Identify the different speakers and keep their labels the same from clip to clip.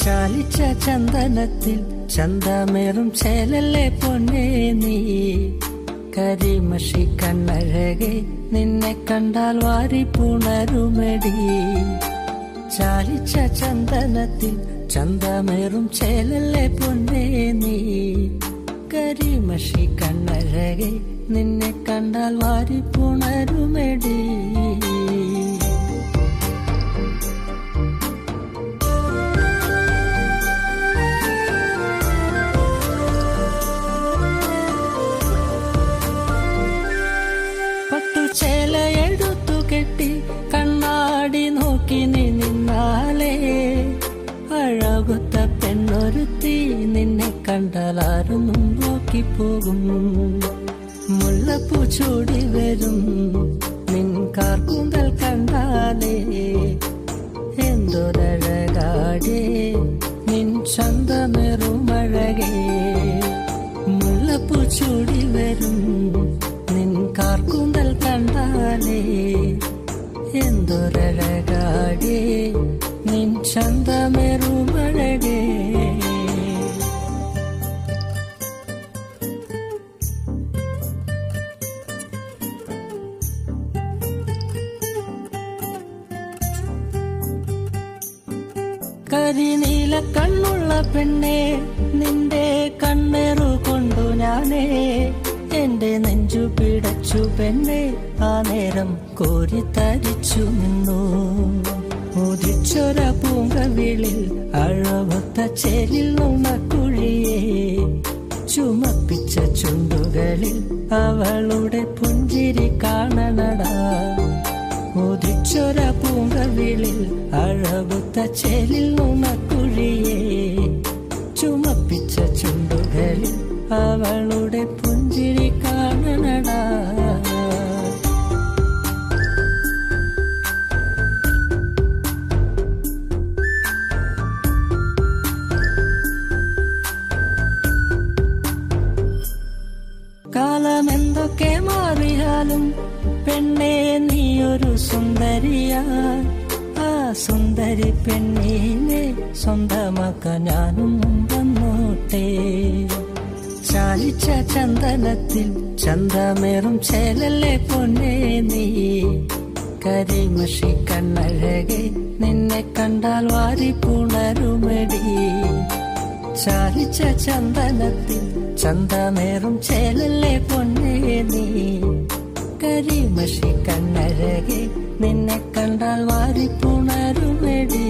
Speaker 1: ചാലിച്ച ചന്ദനത്തിൽ ചന്തമേറും ചേലല്ലേ പൊന്നേ നീ. കരിമഷി കണ്ണഴകെ നിന്നെ കണ്ടാൽ വാരി പുണരുമെടി. ചാലിച്ച ചന്ദനത്തിൽ ചന്തമേറും ചേലല്ലേ പൊന്നേ നീ. കരിമഷി കണ്ണഴകെ നിന്നെ കണ്ടാൽ വാരി പുണരുമെടി. പട്ടുചേല എടുത്തു കെട്ടി കണ്ണാടി നോക്കി നീ നിന്നാലേ അഴകുത്ത പെണ്ണൊരുത്തി നിന്നെ കണ്ടാലാരും നോക്കിപ്പോകും. മുല്ലപ്പൂ ചൂടി വരും നിൻ കാർക്കൂന്തൽ കണ്ടാലേ എന്തൊരഴകാടേ നിൻ ചന്തമേറുമഴകേ. മുല്ലപ്പൂ ചൂടി വരും നിൻ കാർക്കൂന്തൽ കണ്ടാലേ എന്തൊരഴകാടേ നിൻ ചന്തമേറുമഴകേ. കരിനീല കണ്ണുള്ള പെണ്ണേ നിന്റെ കണ്ണേറു കൊണ്ടു ഞാനേ എന്റെ നെഞ്ചു പിടച്ചു പെണ്ണേ. ആ നേരം കോരിത്തരിച്ചു നിന്നു. ഉദിച്ചൊര പൂങ്കവിളിൽ അഴവത്ത ചേലിൽ നുണക്കുഴിയെ ചുമപ്പിച്ച ചുണ്ടുകളിൽ അവളുടെ പുഞ്ചിരി കാണണടാ. ഉദിച്ചൊര പൂങ്കവിളിൽ അഴവത്ത ചേലിൽ നുണക്കുഴിയെ ചുമപ്പിച്ച ചുണ്ടുകളിൽ അവളുടെ പുഞ്ചിരി കാണണടാ. കാലമെന്തൊക്കെ മാറിയാലും പെണ്ണേ നീയൊരു സുന്ദരിയാ. ആ സുന്ദരി പെണ്ണിനെ സ്വന്തമാക്കാൻ ഞാനും വന്നോട്ടെ. ചാലിച്ച ചന്ദനത്തിൽ ചന്തമേറും ചേലല്ലേ പൊന്നേ നീ. കരിമഷി കണ്ണഴകെ നിന്നെ കണ്ടാൽ വാരി പുണരുമെടി. ചാലിച്ച ചന്ദനത്തിൽ ചന്തമേറും ചേലല്ലേ പൊന്നേ നീ. കരിമഷി കണ്ണഴകെ നിന്നെ കണ്ടാൽ വാരി പുണരുമെടി.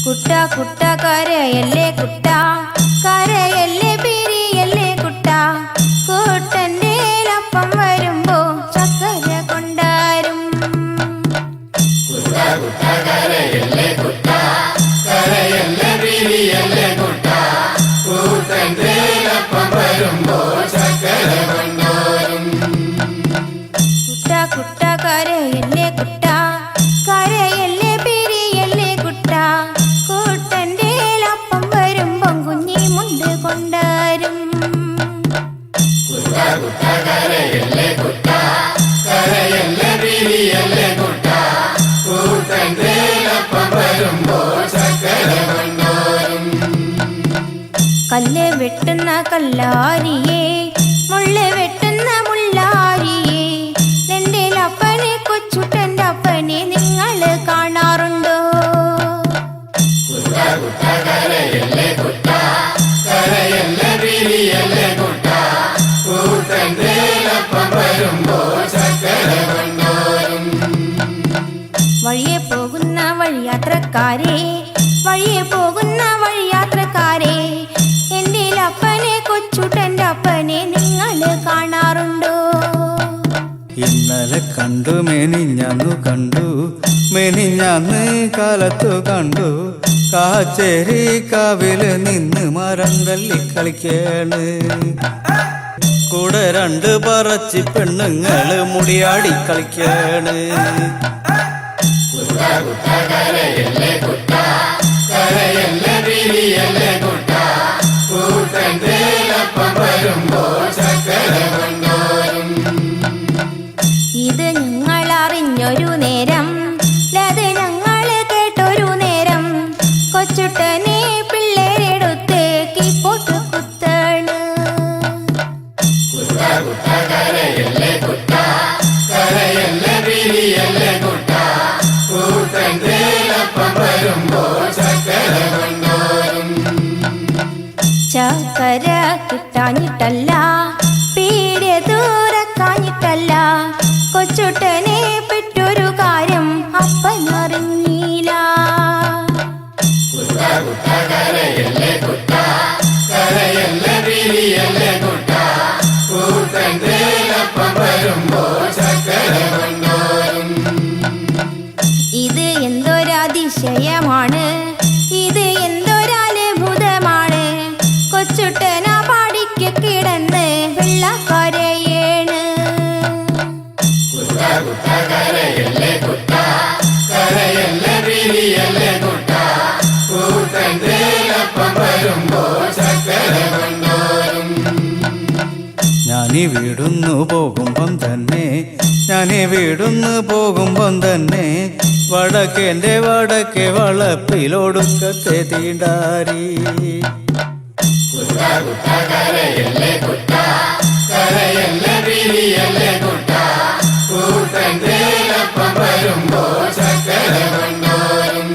Speaker 2: കുട്ട കുട്ട കരയല്ലേ കുട്ട, കരയല്ലേ പിരിയല്ലേ കുട്ട. കൂട്ടന്റെ അപ്പം വരുമ്പോ ചക്കര കൊണ്ടാരും.
Speaker 3: കുട്ട കുട്ട കരയല്ലേ കുട്ട, കരയല്ലേ പിരിയല്ലേ കുട്ട. കൂട്ടന്റെ അപ്പം വരുമ്പോ ചക്കര കൊണ്ടാരും.
Speaker 2: കുട്ട കുട്ട കരയല്ലേ കുട്ട, കരയല്ലേ പിരിയല്ലേ കുട്ട. കൂട്ടന്റെ അപ്പം വരുമ്പം കുഞ്ഞി മുണ്ട് കൊണ്ടാരും.
Speaker 3: കുട്ട കുട്ട കരയല്ലേ കുട്ട, കരയല്ലേ പിരിയല്ലേ കുട്ട. കൂട്ടന്റെ അപ്പം വരുമ്പോ ചക്കര കൊണ്ടാരും.
Speaker 2: കല്ല് വെട്ടുന്ന കല്ലാരിയേ, മുള്ള് വെട്ടുന്ന മുള്ളാരിയേ. എന്റെ അപ്പനെ കൊച്ചുട്ടന്റെ അപ്പനെ നിങ്ങൾ കാണാറുണ്ടോ?
Speaker 3: കുട്ട കുട്ട കരയല്ലേ കുട്ട, കരയല്ലേ പിരിയല്ലേ കുട്ട. കൂട്ടന്റെ അപ്പം വരുമ്പോ ചക്കര കൊണ്ടാരും.
Speaker 2: വഴിയെ പോകുന്ന വഴിയാത്രക്കാരെ, വഴിയെ പോകുന്ന വഴിയാത്രക്കാരെ. എന്റെ അപ്പനെ കൊച്ചുട്ടന്റെ അപ്പനെ നിങ്ങൾ കാണാറുണ്ടോ?
Speaker 1: ഇന്നലെ
Speaker 4: ഇന്നലെ കണ്ടു മെനിഞ്ഞാന്നു കണ്ടു, മെനിഞ്ഞാന്ന് കാലത്തു കണ്ടു. കാച്ചേരി കാവില് നിന്ന് മരം തല്ലി കളിക്കാണ്. കൂടെ രണ്ട് പറച്ചി പെണ്ണുങ്ങള് മുടിയാടി കളിക്കാണ്.
Speaker 2: ഇത് ഞങ്ങൾ അറിഞ്ഞൊരു നേരം, അത് ഞങ്ങൾ കേട്ടൊരു നേരം. കൊച്ചുട്ടനെ പിള്ളേരെടുത്ത് കീപ്പോട്ട് കുത്താണ്. ചക്കര കിട്ടാഞ്ഞിട്ടല്ല, പീടിയ ദൂരക്കാഞ്ഞിട്ടല്ല, കൊച്ചുട്ടനെ പെട്ടൊരു കാര്യം അപ്പനറിഞ്ഞില്ല. ഇത് എന്തൊരതിശയമാണ്, ഇത് എന്തൊരത്ഭുതമാണ്. കൊച്ചുട്ടന പാടിക്ക് കിടന്ന് വെള്ളക്കരയേണ്.
Speaker 4: ഞാനീ വീടുന്നു പോകുമ്പം തന്നെ, ഞാനീ വീടുന്നു പോകുമ്പം തന്നെ, വടക്കേന്റെ വടക്കേ വളപ്പിലൊടുക്കത്തെ തീണ്ടാരി.
Speaker 2: കുട്ട കുട്ട കരയല്ലേ കുട്ട, കരയല്ലേ പിരിയല്ലേ കുട്ട. കൂട്ടൻ്റെ അപ്പം വരുമ്പോ ചക്കര കൊണ്ടാരും.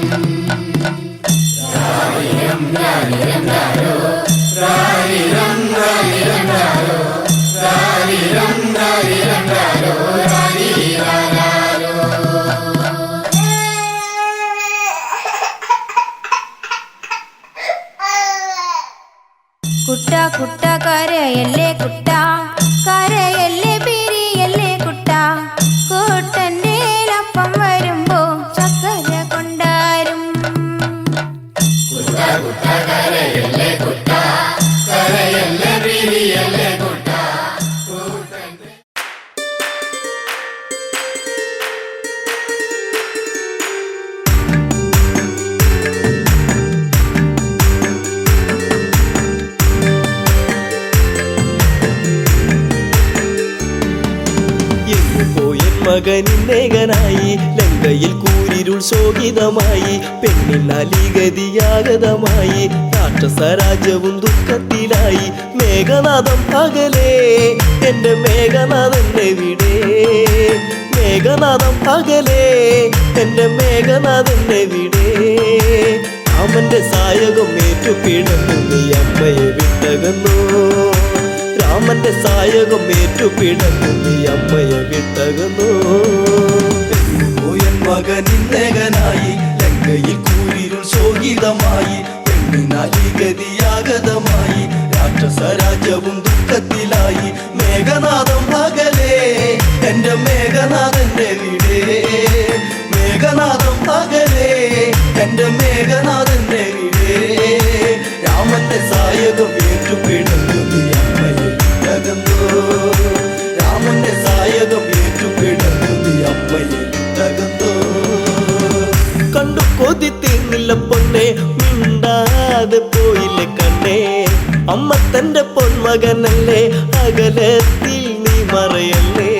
Speaker 5: മകനിന്നേകനായി ലങ്കയിൽ കൂരിരുൾ ശോകിതമായി, പെണ്ണിനാലിഗതിയാഗതമായി, രാക്ഷസരാജ്യവും ദുഃഖത്തിലായി. മേഘനാഥം പകലേ എൻ്റെ മേഘനാഥൻ്റെ വിടെ, മേഘനാഥം പകലേ എൻ്റെ മേഘനാഥൻ്റെ വിടെ. രാമന്റെ സായകം ഏറ്റുപിടന്നു നീ അമ്മയെ വിട്ടകന്നു, രാമന്റെ സായകം ഏറ്റുപിടന്നു നീ അമ്മയെ വിട്ടകന്നു.
Speaker 4: പെണ്ണുപോയൻ മകനിന്നേകനായി ലങ്കയിൽ കൂരിരുൾ ശോകിതമായി, പെണ്ണിനാലിഗതിയാഗതമായി, രാക്ഷസരാജ്യവും ദുഃഖത്തിലായി. മേഘനാഥം പകലേ എൻ്റെ മേഘനാഥൻ്റെ വിടെ, മേഘനാഥം പകലേ എൻ്റെ മേഘനാഥൻ്റെ വിടെ. രാമന്റെ സായകം ഏറ്റുപിടന്നു നീ അമ്മയെ വിട്ടകന്നു, രാമന്റെ സായകം ഏറ്റുപിടന്നു നീ അമ്മയെ വിട്ടകന്നു.
Speaker 5: കണ്ടു കൊതി തീർന്നില്ല പൊന്നെ, മിണ്ടാതെ പോയില്ലേ കണ്ണേ. അമ്മ തന്റെ പൊന്മകനല്ലേ, അകലത്തിൽ നീ മറയല്ലേ.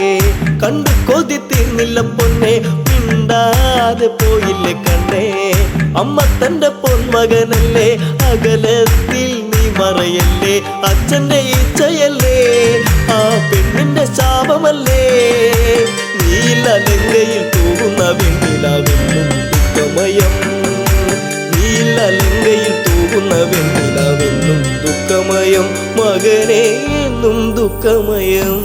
Speaker 5: കണ്ടു കൊതി തീർന്നില്ല പൊന്നെ, മിണ്ടാതെ പോയില്ലേ കണ്ണേ. അമ്മ തന്റെ പൊന്മകനല്ലേ, അകലത്തിൽ നീ മറയല്ലേ. അച്ഛന്റെ ഇച്ഛയല്ലേ, ആ പെണ്ണിന്റെ ശാപമല്ലേ. നീല ലങ്കയിൽ തൂകുന്ന വെണ്ണിലാവെന്നും ദുഃഖമയം, നീല ലങ്കയിൽ തൂകുന്ന വെണ്ണിലാവെന്നും ദുഃഖമയം. മകനെ എന്നും ദുഃഖമയം.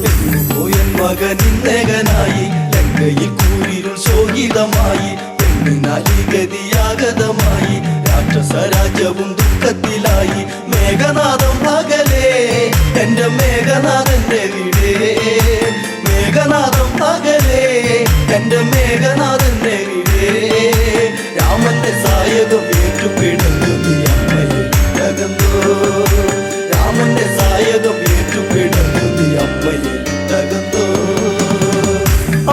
Speaker 4: പെണ്ണുപോയൻ മകനിന്നേകനായി ലങ്കയിൽ കൂരിരുൾ ശോകിതമായി, പെണ്ണിനാലിഗതിയാഗതമായി, രാക്ഷസരാജ്യവും ദുഃഖത്തിലായി. മേഘനാഥം പകലേ എൻ്റെ മേഘനാഥൻ്റെ വിടെ, മേഘനാഥം മേഘനാഥന്റെ വീടേ രാമന്റെ സായകം ഏറ്റുപിടഞ്ഞു നീ അമ്മയിൽ തകർന്നോ രാമന്റെ സായകം ഏറ്റുപിടഞ്ഞു നീ അമ്മയിൽ തകർന്നോ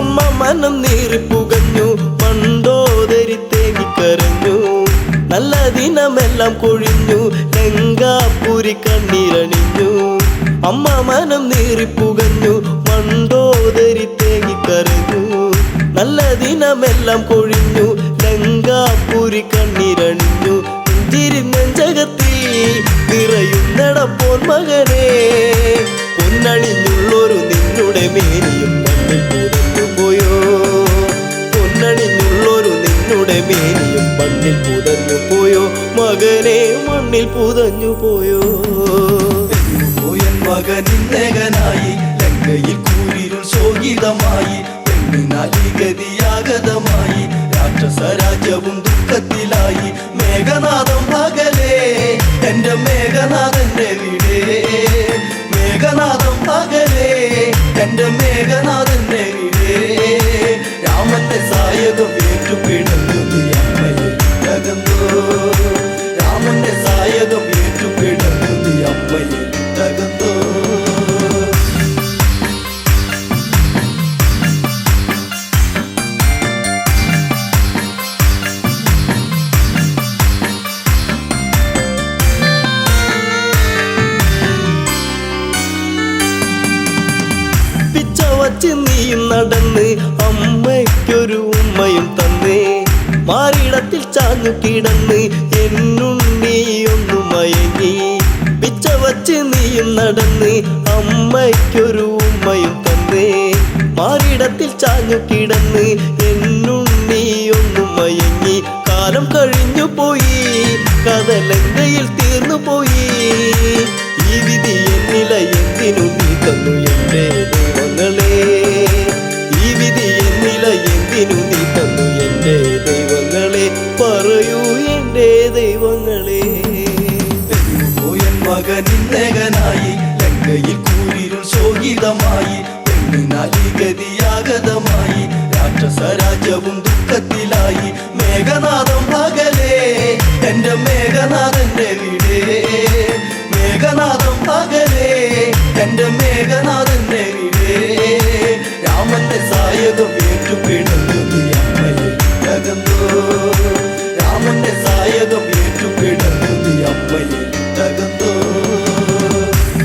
Speaker 5: അമ്മ മനം നീറിപ്പുകഞ്ഞു മണ്ടോദരി തേങ്ങിക്കരഞ്ഞു നല്ല ദിനമെല്ലാം കൊഴിഞ്ഞു ലങ്കാപുരി കണ്ണീരണിഞ്ഞു അമ്മ മനം നീറിപ്പുകഞ്ഞു മണ്ടോദരി തേങ്ങിക്കരഞ്ഞു നല്ല ദിനമെല്ലാം കൊഴിഞ്ഞു ലങ്കാപുരി കണ്ണീരണിഞ്ഞു നെഞ്ചകത്തിൽ നിറയുന്നടപ്പോൾ മകനെ പൊന്നണിഞ്ഞുള്ളൊരു നിന്നുടെ മേനിയും മണ്ണിൽ പുതഞ്ഞു പോയോ പൊന്നണിഞ്ഞുള്ളൊരു നിന്നുടെ മേനിയും മണ്ണിൽ പുതഞ്ഞു പോയോ മകനെ മണ്ണിൽ പുതഞ്ഞു പോയോ
Speaker 4: പോയൻ മകനിന്നകനായി ലങ്കയിൽ കൂരിരുൾ ശോകിതമായി പെണ്ണിനാലി ഗതിയാഗതമായി രാക്ഷസ രാജ്യവും ദുഃഖത്തിലായി മേഘനാഥം പകലേ എന്റെ മേഘനാഥന്റെ വീടേ മേഘനാഥം പകലേ എന്റെ മേഘനാഥന്റെ വീടേ രാമന്റെ സായകം ഏറ്റുപിടഞ്ഞു നീ അമ്മയിൽ തകർന്നോ രാമന്റെ സായകം ഏറ്റുപിടഞ്ഞു നീ അമ്മയിൽ തകർന്നോ
Speaker 5: വച്ച് നീയും നടന്ന് അമ്മയ്ക്കൊരു ഉമ്മയും തന്നേ മാറിടത്തിൽ ചാഞ്ഞു കിടന്ന് എന്നുണ്ണിയൊന്നു മയങ്ങി പിച്ച വച്ച് നീയും നടന്ന് അമ്മയ്ക്കൊരു ഉമ്മയും തന്നേ മാറിടത്തിൽ ചാഞ്ഞു കിടന്ന് എന്നുണ്ണിയൊന്നു മയങ്ങി കാലം കഴിഞ്ഞു പോയി കഥലങ്കയിൽ തീർന്നു പോയി ഈ വിധി എന്നില എന്തിനു നീ തന്നു എന്റെ ദൈവങ്ങളെ ഈ വിധി എന്നില എന്തിനു നീ തന്നു എന്റെ ദൈവങ്ങളെ പറയൂ എന്റെ ദൈവങ്ങളെ
Speaker 4: പോയൻ മകനിന്നകനായി ലങ്കയിൽ കൂരിരുൾ ശോകിതമായി പെണ്ണിനാലി ഗതിയാഗതമായി രാക്ഷസ രാജ്യവും ദുഃഖത്തിലായി മേഘനാഥം പകലേ എന്റെ മേഘനാഥന്റെ വീടേ മേഘനാഥം പകലേ എന്റെ മേഘനാഥന്റെ വീടേ രാമന്റെ സായകം ഏറ്റുപിടഞ്ഞു നീ അമ്മയിൽ തകർന്നോ രാമന്റെ സായകം ഏറ്റുപിടഞ്ഞു നീ അമ്മയിൽ തകർന്നോ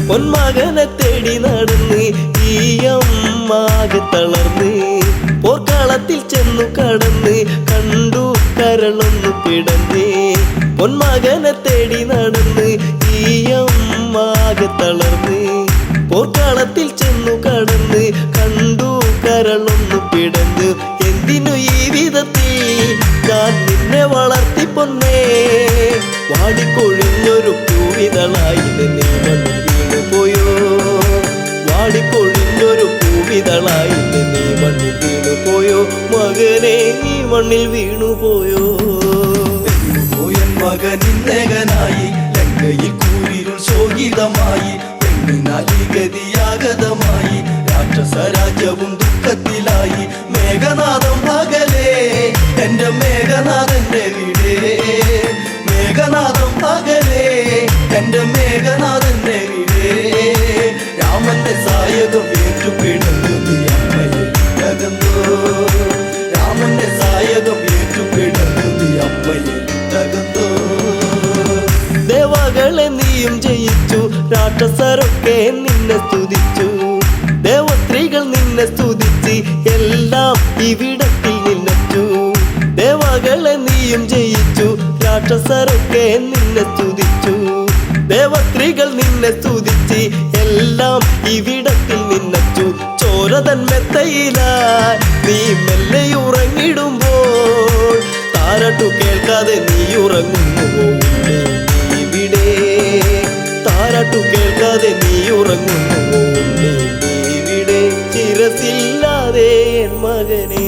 Speaker 5: പൊന്മകനെ തേടി നടന്ന് ഈ അമ്മാകെ തളർന്ന് പോർക്കളത്തിൽ ചെന്നു കടന്ന് കണ്ടു കരളൊന്നു പിടഞ്ഞ് പൊന്മകനെ തേടി നടന്ന് ഈ അമ്മാകെ തളർന്ന് പോർക്കളത്തിൽ ചെന്നു കടന്ന് കണ്ടു കരളൊന്നു പിടഞ്ഞ് എന്തിനു ഈ വിധത്തിൽ ഞാൻ നിന്നെ വളർത്തി പൊന്നേ വാടിക്കൊഴിഞ്ഞൊരു പൂവിതളായി നീ മണ്ണിൽ വീണു പോയോ വാടിക്കൊഴിഞ്ഞൊരു പൂവിതളായി നീ മണ്ണിൽ വീണു പോയോ മകനെ നീ മണ്ണിൽ വീണു പോയോ
Speaker 4: പോയൻ മകനിന്നകനായി ലങ്കയിൽ കൂരിരുൾ ശോകിതമായി പെണ്ണിനാലി ഗതിയാഗതമായി രാക്ഷസ രാജ്യവും ദുഃഖത്തിലായി മേഘനാഥം പകലേ എന്റെ മേഘനാഥന്റെ വീടേ മേഘനാഥം പകലേ എന്റെ മേഘനാഥന്റെ വീടേ രാമന്റെ സായകം ഏറ്റുപിടഞ്ഞു നീ അമ്മയിൽ തകർന്നോ രാമന്റെ സായകം ഏറ്റുപിടഞ്ഞു നീ അമ്മയിൽ തകർന്നോ
Speaker 5: ദേവകളെ നീയും ജയിച്ചു രാക്ഷസരൊക്കെ നിന്നെ സ്തുതിച്ചു ദേവസ്ത്രീകൾ നിന്നെ സ്തുതിച്ച് എല്ലാം ഇവിടത്തിൽ നിന്നച്ചു ദേവകളെ നീയും ജയിച്ചു രാക്ഷസരൊക്കെ നിന്നെ സ്തുതിച്ചു ദേവസ്ത്രീകൾ നിന്നെ സ്തുതിച്ച് എല്ലാം ഇവിടത്തിൽ നിന്നച്ചു ചോരതൻ മെത്തയിലായി നീ മെല്ലെ ഉറങ്ങിടുമ്പോൾ താരട്ടു കേൾക്കാതെ നീ ഉറങ്ങുന്നു ഇവിടെ താരട്ടു കേൾക്കാതെ നീ ഉറങ്ങുന്നു ഇവിടെ ചിരസില്ലാതെ എൻ മകനെ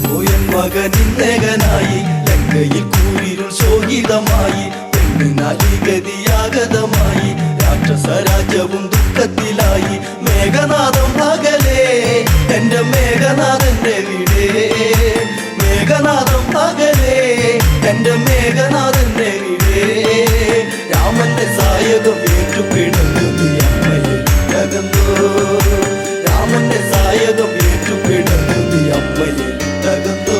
Speaker 4: പോയൻ മകനിന്നകനായി ലങ്കയിൽ കൂരിരുൾ ശോകിതമായി പെണ്ണിനാലി ഗതിയാഗതമായി രാക്ഷസ രാജ്യവും ദുഃഖത്തിലായി മേഘനാഥം പകലേ എന്റെ മേഘനാഥന്റെ വീടേ തകന്തോ.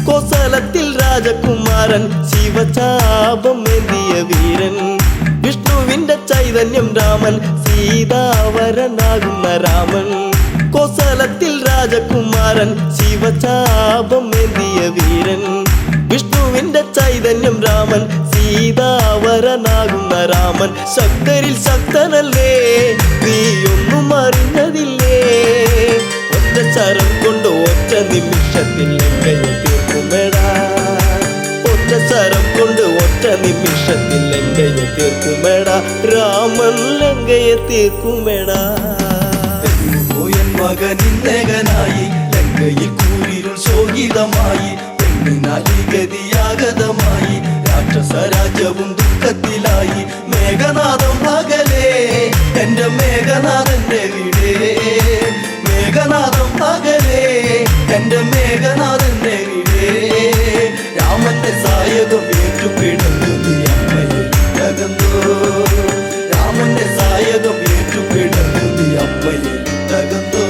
Speaker 5: കോസലത്തിൽ രാജകുമാരൻ ശിവചാപം ഏന്തിയ വീരൻ വിഷ്ണുവിന്റെ ചൈതന്യം രാമൻ സീതാവരനാകുന്ന രാമൻ. കോസലത്തിൽ രാജകുമാരൻ ശിവചാപം ഏന്തിയ വീരൻ വിഷ്ണുവിന്റെ ചൈതന്യം രാമൻ സീതാവരനാകുന്ന രാമൻ. ശക്തരിൽ ശക്തനല്ലേ നീയൊന്നും അറിഞ്ഞതില്ലേ, ഒറ്റ ശരം കൊണ്ട് ഒറ്റ നിമിഷത്തിൽ ലങ്കയെ തീർക്കുമെടാ, ഒറ്റ ശരം കൊണ്ട് ഒറ്റ നിമിഷത്തിൽ ലങ്കയെ തീർക്കുമെടാ, രാമൻ ലങ്കയെ തീർക്കുമെടാ.
Speaker 4: പോയൻ മകനിന്നകനായി ലങ്കയിൽ കൂരിരുൾ ശോകിതമായി, പെണ്ണിനാലി ഗതിയാഗതമായി, രാക്ഷസ രാജ്യവും ദുഃഖത്തിലായി. മേഘനാഥം പകലേ എന്റെ മേഘനാഥന്റെ വീടേ, മേഘനാഥം പകലേ എന്റെ മേഘനാഥന്റെ വീടേ. രാമന്റെ സായകം ഏറ്റുപിടന്നത് അമ്മയെ തകന്തോ, രാമന്റെ സായകം ഏറ്റുപിടന്നത് അമ്മയെ തകന്തോ.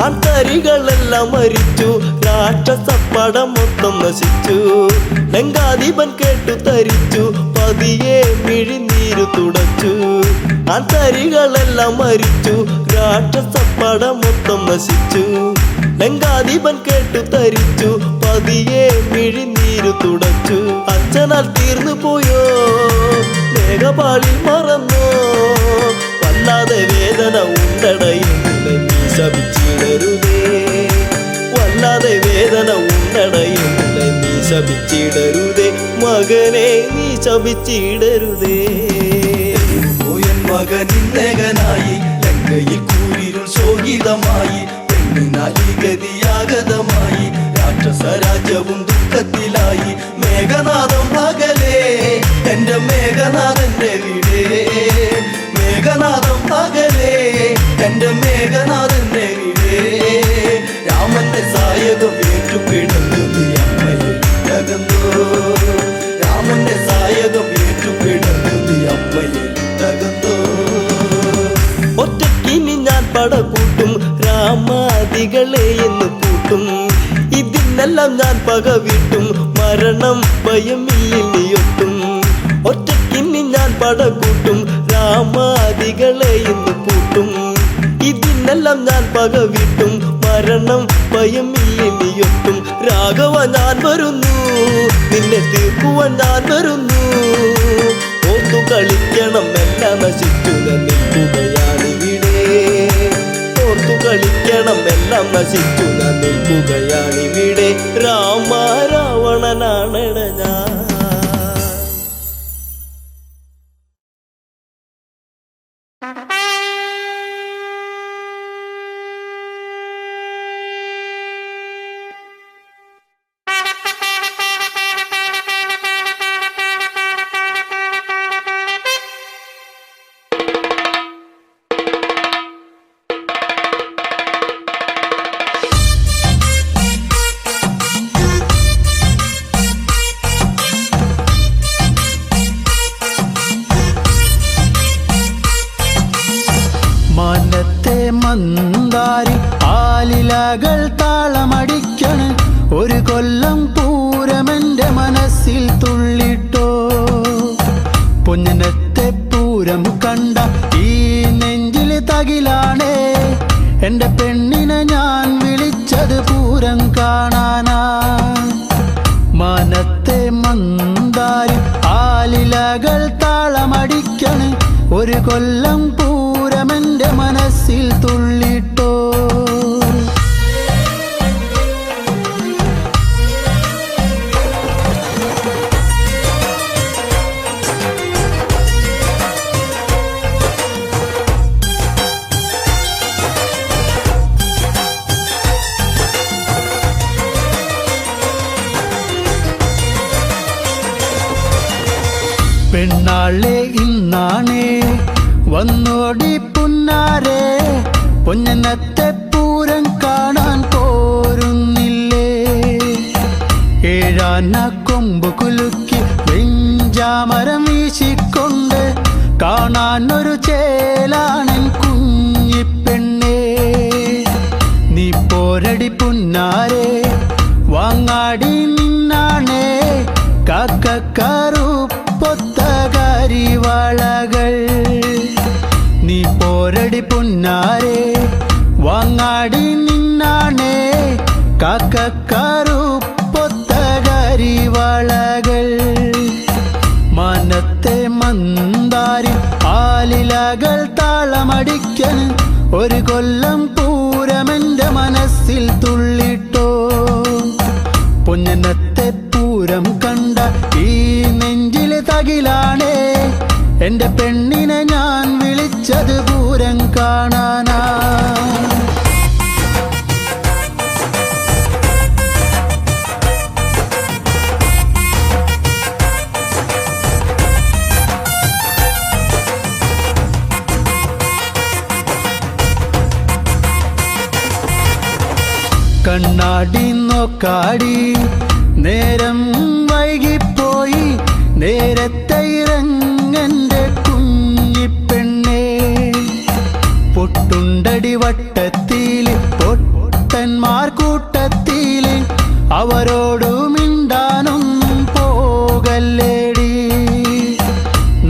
Speaker 5: ആൾക്കാരികളെല്ലാം മരിച്ചു, രാക്ഷസപ്പടം മൊത്തം നശിച്ചു. ലങ്കാധിപൻ കേട്ടു തരിച്ചു, പതിയെ മിഴിനീരു തുടച്ചു. ആൾക്കാരികളെല്ലാം മരിച്ചു, രാക്ഷസപ്പടം മൊത്തം നശിച്ചു. ലങ്കാധിപൻ കേട്ടു തരിച്ചു, പതിയെ മിഴിനീരു തുടച്ചു. അച്ഛനാൽ തീർന്നു പോയോ, മേഘപാളിൽ മറന്നോ, വല്ലാതെ വേദന ഉണ്ടടയെന്നില്ല നീ ശപിച്ചിടരുതേ, വല്ലാതെ വേദന ഉണ്ടടയെന്നില്ല നീ ശപിച്ചിടരുതേ, മകനെ നീ ശപിച്ചിടരുതേ.
Speaker 4: പോയൻ മകനിന്നകനായി ലങ്കയിൽ കൂരിരുൾ ശോകിതമായി, പെണ്ണിനാലി ഗതിയാഗതമായി, രാക്ഷസ രാജ്യവും ദുഃഖത്തിലായി. മേഘനാഥം പകലേ എന്റെ മേഘനാഥന്റെ വീടേ, മേഘനാഥം പകലേ എന്റെ മേഘനാഥന്റെ വീടേ. രാമന്റെ സായകം ഏറ്റുപിടന്നത് അമ്മയെ തകന്തോ, രാമന്റെ സായകം ഏറ്റുപിടന്നത് അമ്മയെ തകന്തോ.
Speaker 5: ഒറ്റക്കിനി ഞാൻ പടകൂട്ടും, രാമാദികളെ എന്ന് കൂട്ടും, ഇതിനെല്ലാം ഞാൻ പകവിട്ടും, മരണം ഭയമില്ലിയൊട്ടും. ഒറ്റക്കിനി ഞാൻ പടകൂട്ടും, രാമാദികളെ എന്ന് കൂട്ടും, ഇതിനെല്ലാം ഞാൻ പകവിട്ടും, മരണം ഭയമില്ലിയൊട്ടും. രാഘവ ഞാൻ വരുന്നു, നിന്നെ തീർക്കുവാൻ ഞാൻ വരുന്നു, ഓർത്തു കളിക്കണം എല്ലാം നശിച്ചു നിൽക്കുകയാണിവിടെ, ഓർത്തു കളിക്കണം എല്ലാം നശിച്ചു നിൽക്കുകയാണിവിടെ. രാമ രാവണനാണെട ഞാൻ.
Speaker 6: മാനത്തെ മന്ദാരി ആലിലകൾ താളമടിക്കണ്, ഒരു കൊല്ലം പൂരമെന്റെ മനസ്സിൽ തുള്ളിട്ടോ. പൊന്നിനത്തെ പൂരം കണ്ട ഈ നെഞ്ചിൽ തകിലാണേ, എന്റെ പെണ്ണിനെ ഞാൻ വിളിച്ചത് പൂരം കാണാനാ. മാനത്തെ മന്ദാരി ആലിലകൾ താളമടിക്കണ്, ഒരു കൊല്ലം പൂരമെന്റെ മനസ്സിൽ തുള്ളിട്ടോ. പെണ്ണാളെ ഇന്നാണേ വന്നോടി പുന്നാരെ, പൊന്നനത്തെ പൂരം പേരാന കൊമ്പ് കുലുക്കി വെഞ്ചാമരം വീശിക്കൊണ്ട് കാണാനൊരു ചേലാണൻ കുഞ്ഞിപ്പെണ്ണേ. നീ പോരടി പുന്നാരെ വാങ്ങാടി നിന്നാണേ കാക്കക്കാറുപ്പൊത്ത കരിവാളകൾ. നീ പോരടി പുന്നാരെ വാങ്ങാടി നിന്നാണേ കാക്കക്കാറുപ്പൊത്ത കരിവാളകൾ. മനത്തെ മന്ദാരി ആലിലകൾ താളമടിക്കൻ ഒരു കൊല്ലം പൂരമെന്റെ മനസ്സിൽ തുള്ളിട്ടോ. പൊന്നത്തെ പൂരം കണ്ട ഈ നെഞ്ചിലെ തകിലാണേ എന്റെ പെണ്ണിനെ ഞാൻ വിളിച്ചത് പൂരം കാണാനാ. കണ്ണാടി നോക്കാടി നേരം വൈകിപ്പോയി നേരത്തെ ഇറങ്ങന്റെ കുഞ്ഞിപ്പെണ്ണേ. പൊട്ടുണ്ടടി വട്ടത്തിൽ പൊട്ടന്മാർ കൂട്ടത്തിൽ അവരോടു മിണ്ടാനൊന്നും പോകല്ലേടി.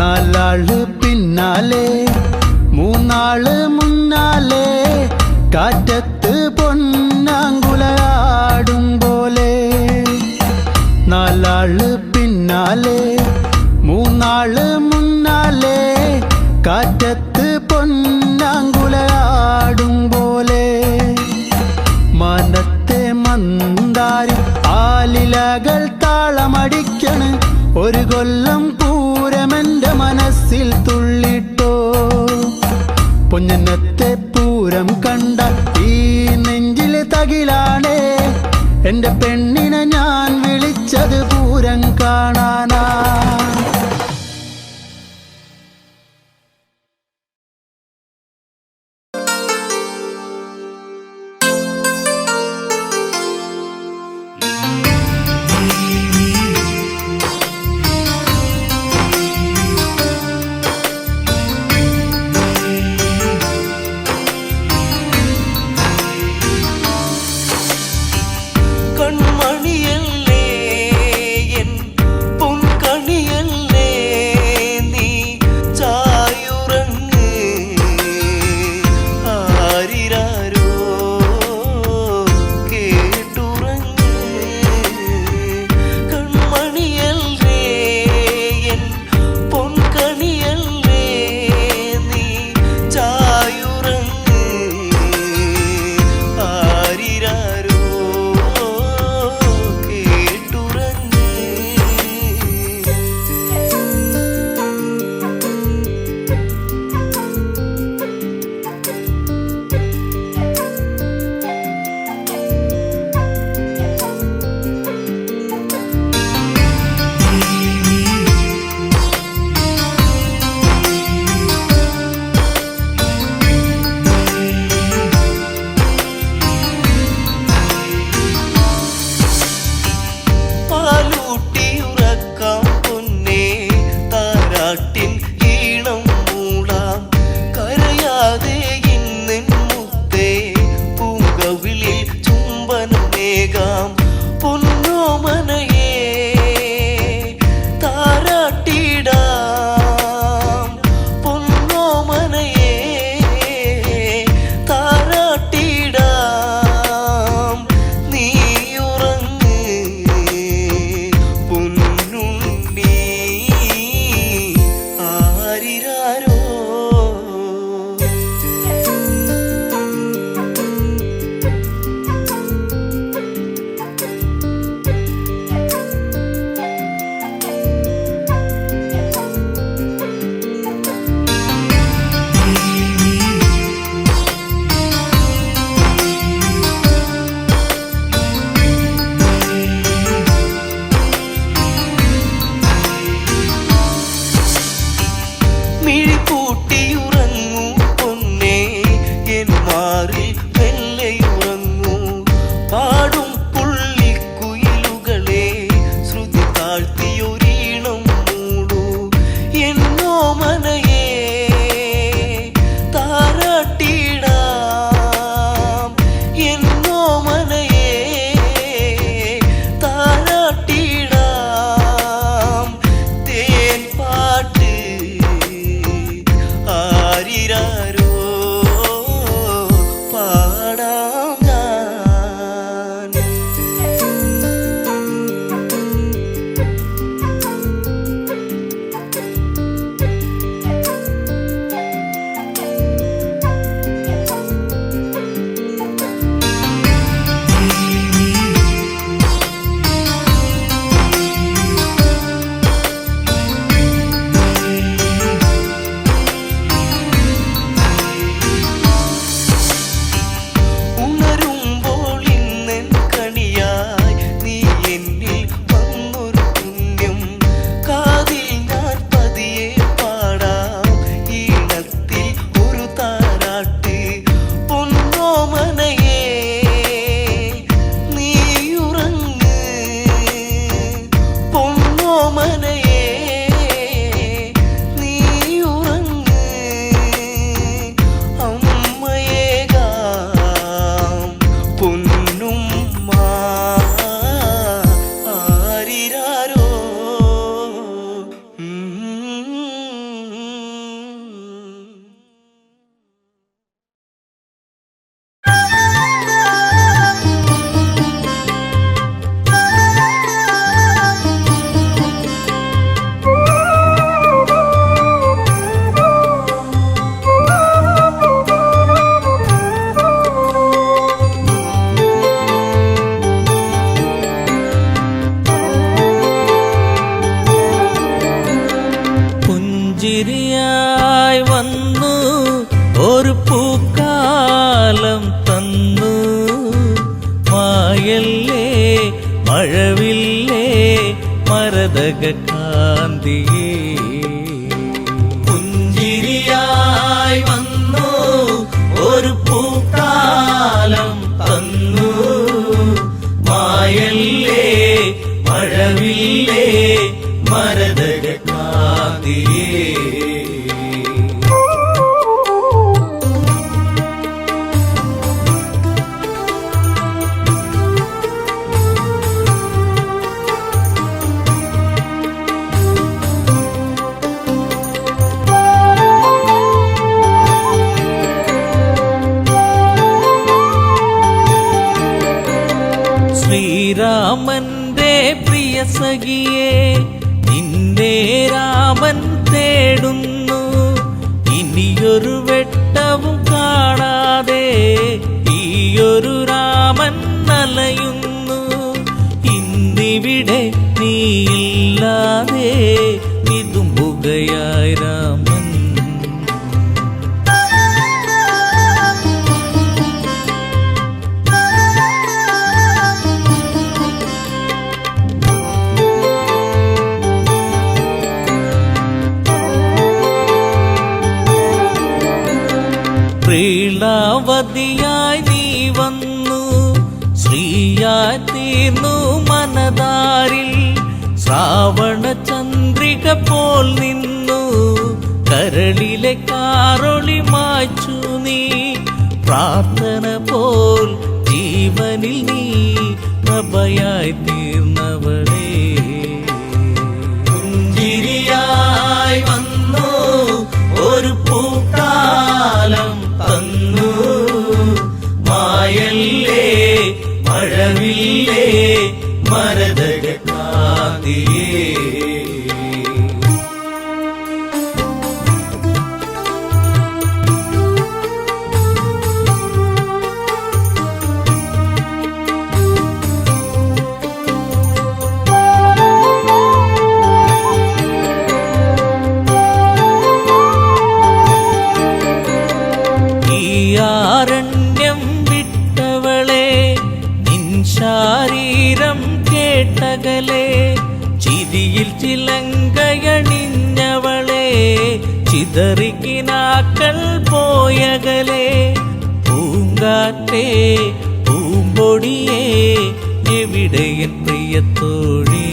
Speaker 6: നാലാള് പിന്നാലെ മൂന്നാള് മുന്നാലെ കാറ്റത്ത് പൊന്നാങ്കുലയാടും പോലെ. നാലാള് പിന്നാലെ മൂന്നാള് മുന്നാലെ കാറ്റത്ത് പൊന്നാങ്കുലയാടും പോലെ. മനത്തെ മന്ദാരി ആലിലകൾ താളമടിക്കണ് ഒരു കൊല്ലം പൂരമെന്റെ മനസ്സിൽ തുള്ളിട്ടോ. പൊന്നത്തെ പൂരം കണ്ട ഈ നെഞ്ചിലെ തകിലാണേ എന്റെ പെണ്ണിനെ ഞാൻ വിളിച്ചത് പൂരം കാണാനാ.
Speaker 5: കൺമണിയല്ലേ എൻ പൊന്നു തന്നു മായല്ലേ മഴവില്ലേ മരതക കാന്തിയേ പുഞ്ചിരിയായി വന്നു ഒരു പൂക്കാലം തന്നു മായല്ലേ മഴവില്ലേ മരതക കാന്തിയേ ശ്രീരാമന്റെ പ്രിയ സഖിയെ നിന്നെ രാമൻ തേടുന്നു ഇനിയൊരു വെട്ടവും കാണാതെ ഈയൊരു രാമൻ അലയുന്നു ഇന്നിവിടെ നീയില്ലാതെ നിതുമ്പുകയായി രാമൻ പ്രീളാവതിയായി നീ വന്നു ശ്രീയായി തീർന്നു മനതാരിൽ ശ്രാവണ ചന്ദ്രിക പോൽ നിന്നു കരളിലെ കാറൊളി മായ്ച്ചു നീ പ്രാർത്ഥന പോൽ ജീവനിൽ നീ പ്രഭയായി തീർന്നവളേ പുഞ്ചിരിയായി വന്നു ഒരു പൂക്കാലം തന്നു മായല്ലേ മഴവില്ലേ മരതക കാന്തിയേ ആരണ്യം വിട്ടവളെ നിൻ ശാരീരം കേട്ടകലെ ചിരിയിൽ ചിലങ്കയണിഞ്ഞവളെ ചിതറിക്കിനാക്കൾ പോയകലെ പൂങ്കാറ്റേ പൂമ്പൊടിയേ എവിടെയൻ പ്രിയത്തോഴി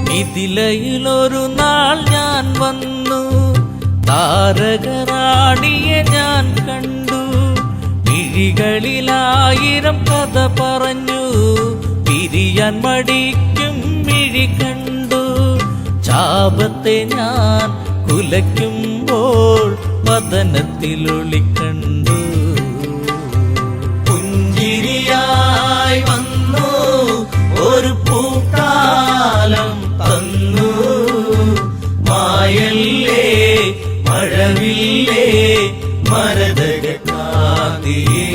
Speaker 5: മിഥിലയിലൊരു നാൾ ഞാൻ വന്നു താരകറാണിയെ ഞാൻ കണ്ടു മിഴികളിലായിരം കഥ പറഞ്ഞു പിരിയാൻ മടിക്കും മിഴി കണ്ടു ചാപത്തെ ഞാൻ കുലയ്ക്കുമ്പോൾ വദനത്തിലൊളി കണ്ടു പുഞ്ചിരിയായി വന്നു ഒരു പൂക്കാലം തന്നു മായല്ലേ മഴവില്ലേ മരതക കാന്തിയേ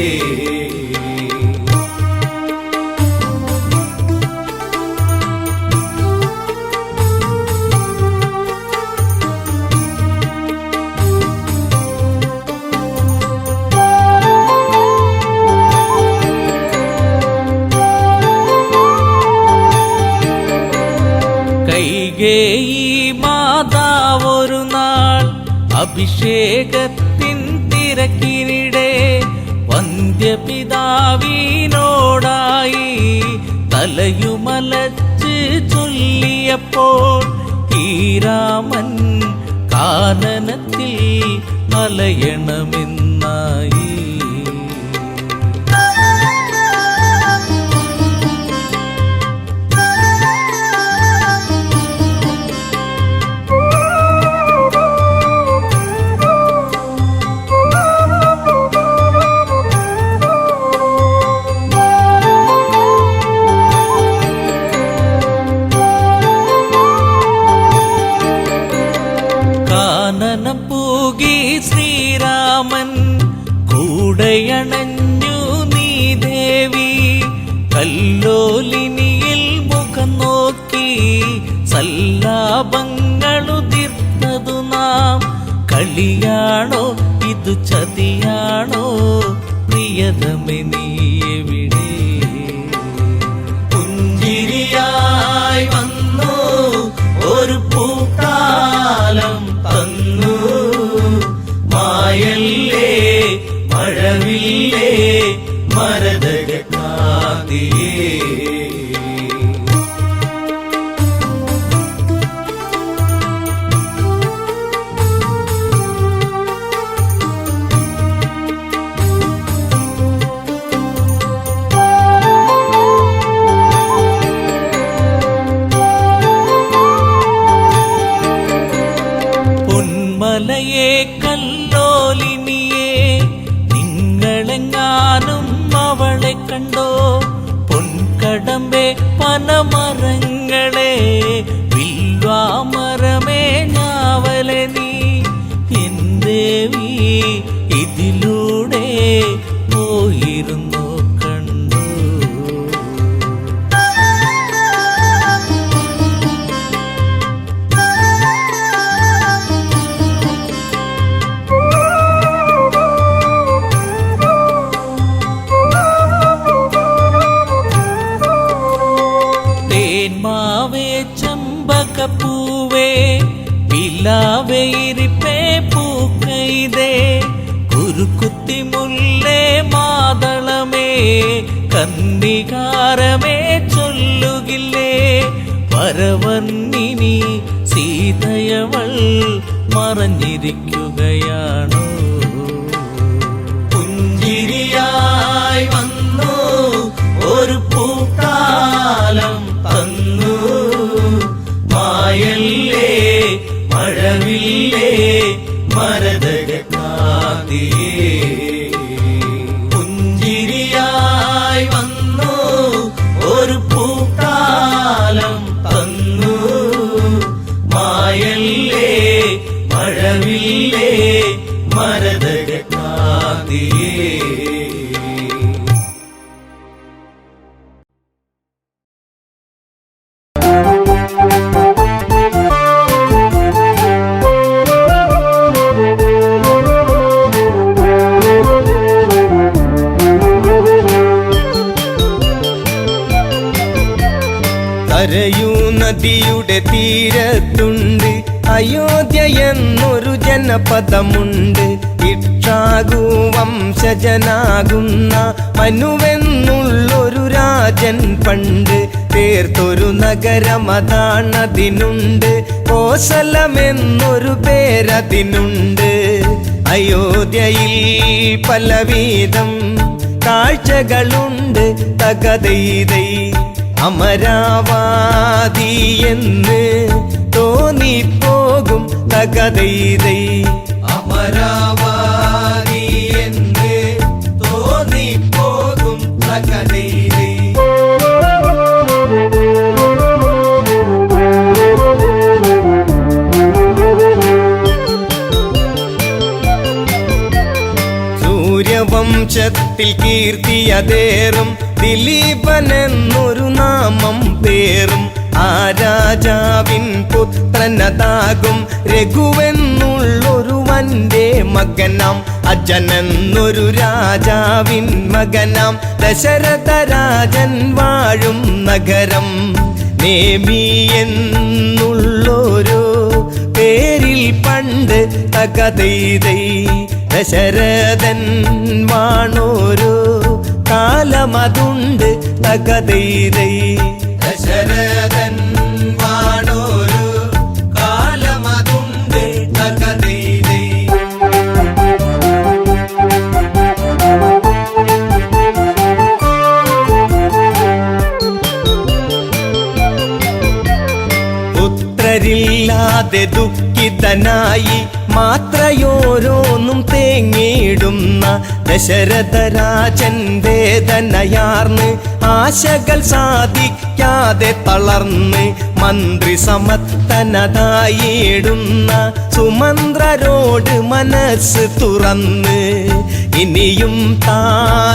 Speaker 5: കൈകേയി മാതാവൊരു നാൾ അഭിഷേകത്തിൻ തിരക്കിനിടെ വന്ധ്യപിതാവിനോടായി തലയുമലച്ച് ചൊല്ലിയപ്പോൾ ഈ രാമൻ കാനനത്തിൽ അലയണമെന്നായി കാനനം പൂകി ശ്രീരാമൻ
Speaker 7: കൂടെയണഞ്ഞു നീ ദേവി കല്ലോലിനിയിൽ മുഖം നോക്കി സല്ലാപങ്ങളുതിർത്തതു നാം കളിയാണോ ഇതു ചതിയാണോ പ്രിയതമേ നീ എവിടെ പുഞ്ചിരിയായി വന്നു ഒരു പൂക്കാലം തന്നു മായല്ലേ മഴവില്ലേ മരതകനാദിയേ പൊന്മലയെ കല്ലോലിനിയെ നിങ്ങളെങ്ങാനും അവളെ കണ്ടോ പൊൻകടമ്പെ പനമരങ്ങളെ വിൽവാമരമേ ഞാവലെ നീ എന്തേവി ഇതിലൂടെ പോയിരുന്നു കണ്ടു തേന്മാവേ ചമ്പകപ്പൂവേ പിലാവേ ഇരിപ്പേ പൂക്കൈതേ കുരുക്കുത്തി മുല്ലേ മാതളമേ കന്നികാരമേ ചൊല്ലുകില്ലേ വരവന്നിനി സീതയവൾ മറഞ്ഞിരിക്കുകയാണോ പുഞ്ചിരിയായി വന്നു ഒരു പൂക്കാലം തന്നു മായല്ലേ മഴവില്ലേ മരതകനാദിയേ പുഞ്ചിരിയായി വന്നു ഒരു പൂക്കാലം തന്നു മായല്ലേ മഴവില്ലേ മരതകനാദിയേ
Speaker 5: കരയൂ നദിയുടെ തീരത്തുണ്ട് അയോധ്യ എന്നൊരു ജനപദമുണ്ട് ഇക്ഷാകു വംശജനാകുന്ന മനുവെന്നുള്ളൊരു രാജൻ പണ്ട് തീർത്തൊരു നഗരമതാണതിനുണ്ട് കോസലമെന്നൊരു പേരതിനുണ്ട് അയോധ്യയിൽ പലവിധം കാഴ്ചകളുണ്ട് തകതൈതൈ അമരാവാതി എന്ന് തോന്നിപ്പോകും തകതൈതൈ അമരാവാതി എന്ന് തോന്നിപ്പോകും തകതൈതൈ സൂര്യവംശത്തിൽ കീർത്തിയതേറും ദിലീപനെന്നൊരു നാമം പേറും ആ രാജാവിൻ പുത്രനതാകും രഘുവെന്നുള്ളൊരുവന്റെ മകനാം അജനെന്നൊരു രാജാവിൻ മകനാം ദശരഥ രാജൻ വാഴും നഗരം നേമി എന്നുള്ളൊരു പേരിൽ പണ്ട് തകതൈതൈ ദശരഥൻ വാണോരോ കാലമതുണ്ട് തകതൈതൈ ദശരഥൻ വാണോരോ കാലമതുണ്ട് തകതൈതൈ പുത്രരില്ലാതെ ദുഃഖിതനായി മാത്രയോരോ തോന്നും തേങ്ങിടുന്ന ദശരഥരാജൻ വേദനയാർന്ന് ആശകൾ സാധിക്കാതെ തളർന്ന് മന്ത്രി സമത്തനതായിടുന്ന സുമന്ത്രരോട് മനസ്സ് തുറന്ന് ഇനിയും താങ്ങിടുവാൻ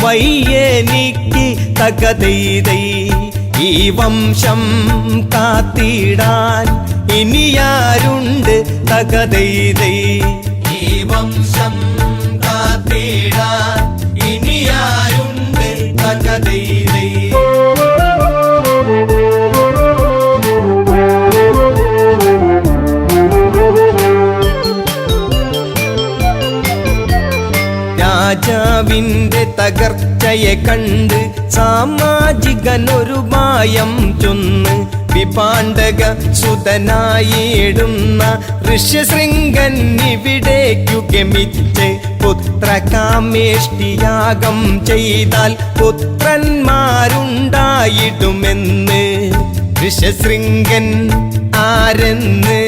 Speaker 5: വയ്യെനിക്ക് തകതൈതൈ ഈ വംശം കാത്തിടാൻ ഇനിയാരുണ്ട് തകതൈതൈ
Speaker 7: ഈ വംശം കാത്തിടാൻ ഇനിയാരുണ്ട് തകതൈതൈ
Speaker 5: രാജാവിന്റെ തകർച്ചയെ കണ്ട് സാമാജികനൊരു മായം ചൊന്ന് വിപാണ്ഡക സുതനായിടുന്ന ഋഷ്യശൃംഗൻ ഇവിടേക്കു ഗമിച്ച് പുത്രകാമേഷ്ടിയാഗം ചെയ്താൽ പുത്രന്മാരുണ്ടായിടുമെന്ന് ഋഷ്യശൃംഗൻ ആരെന്ന്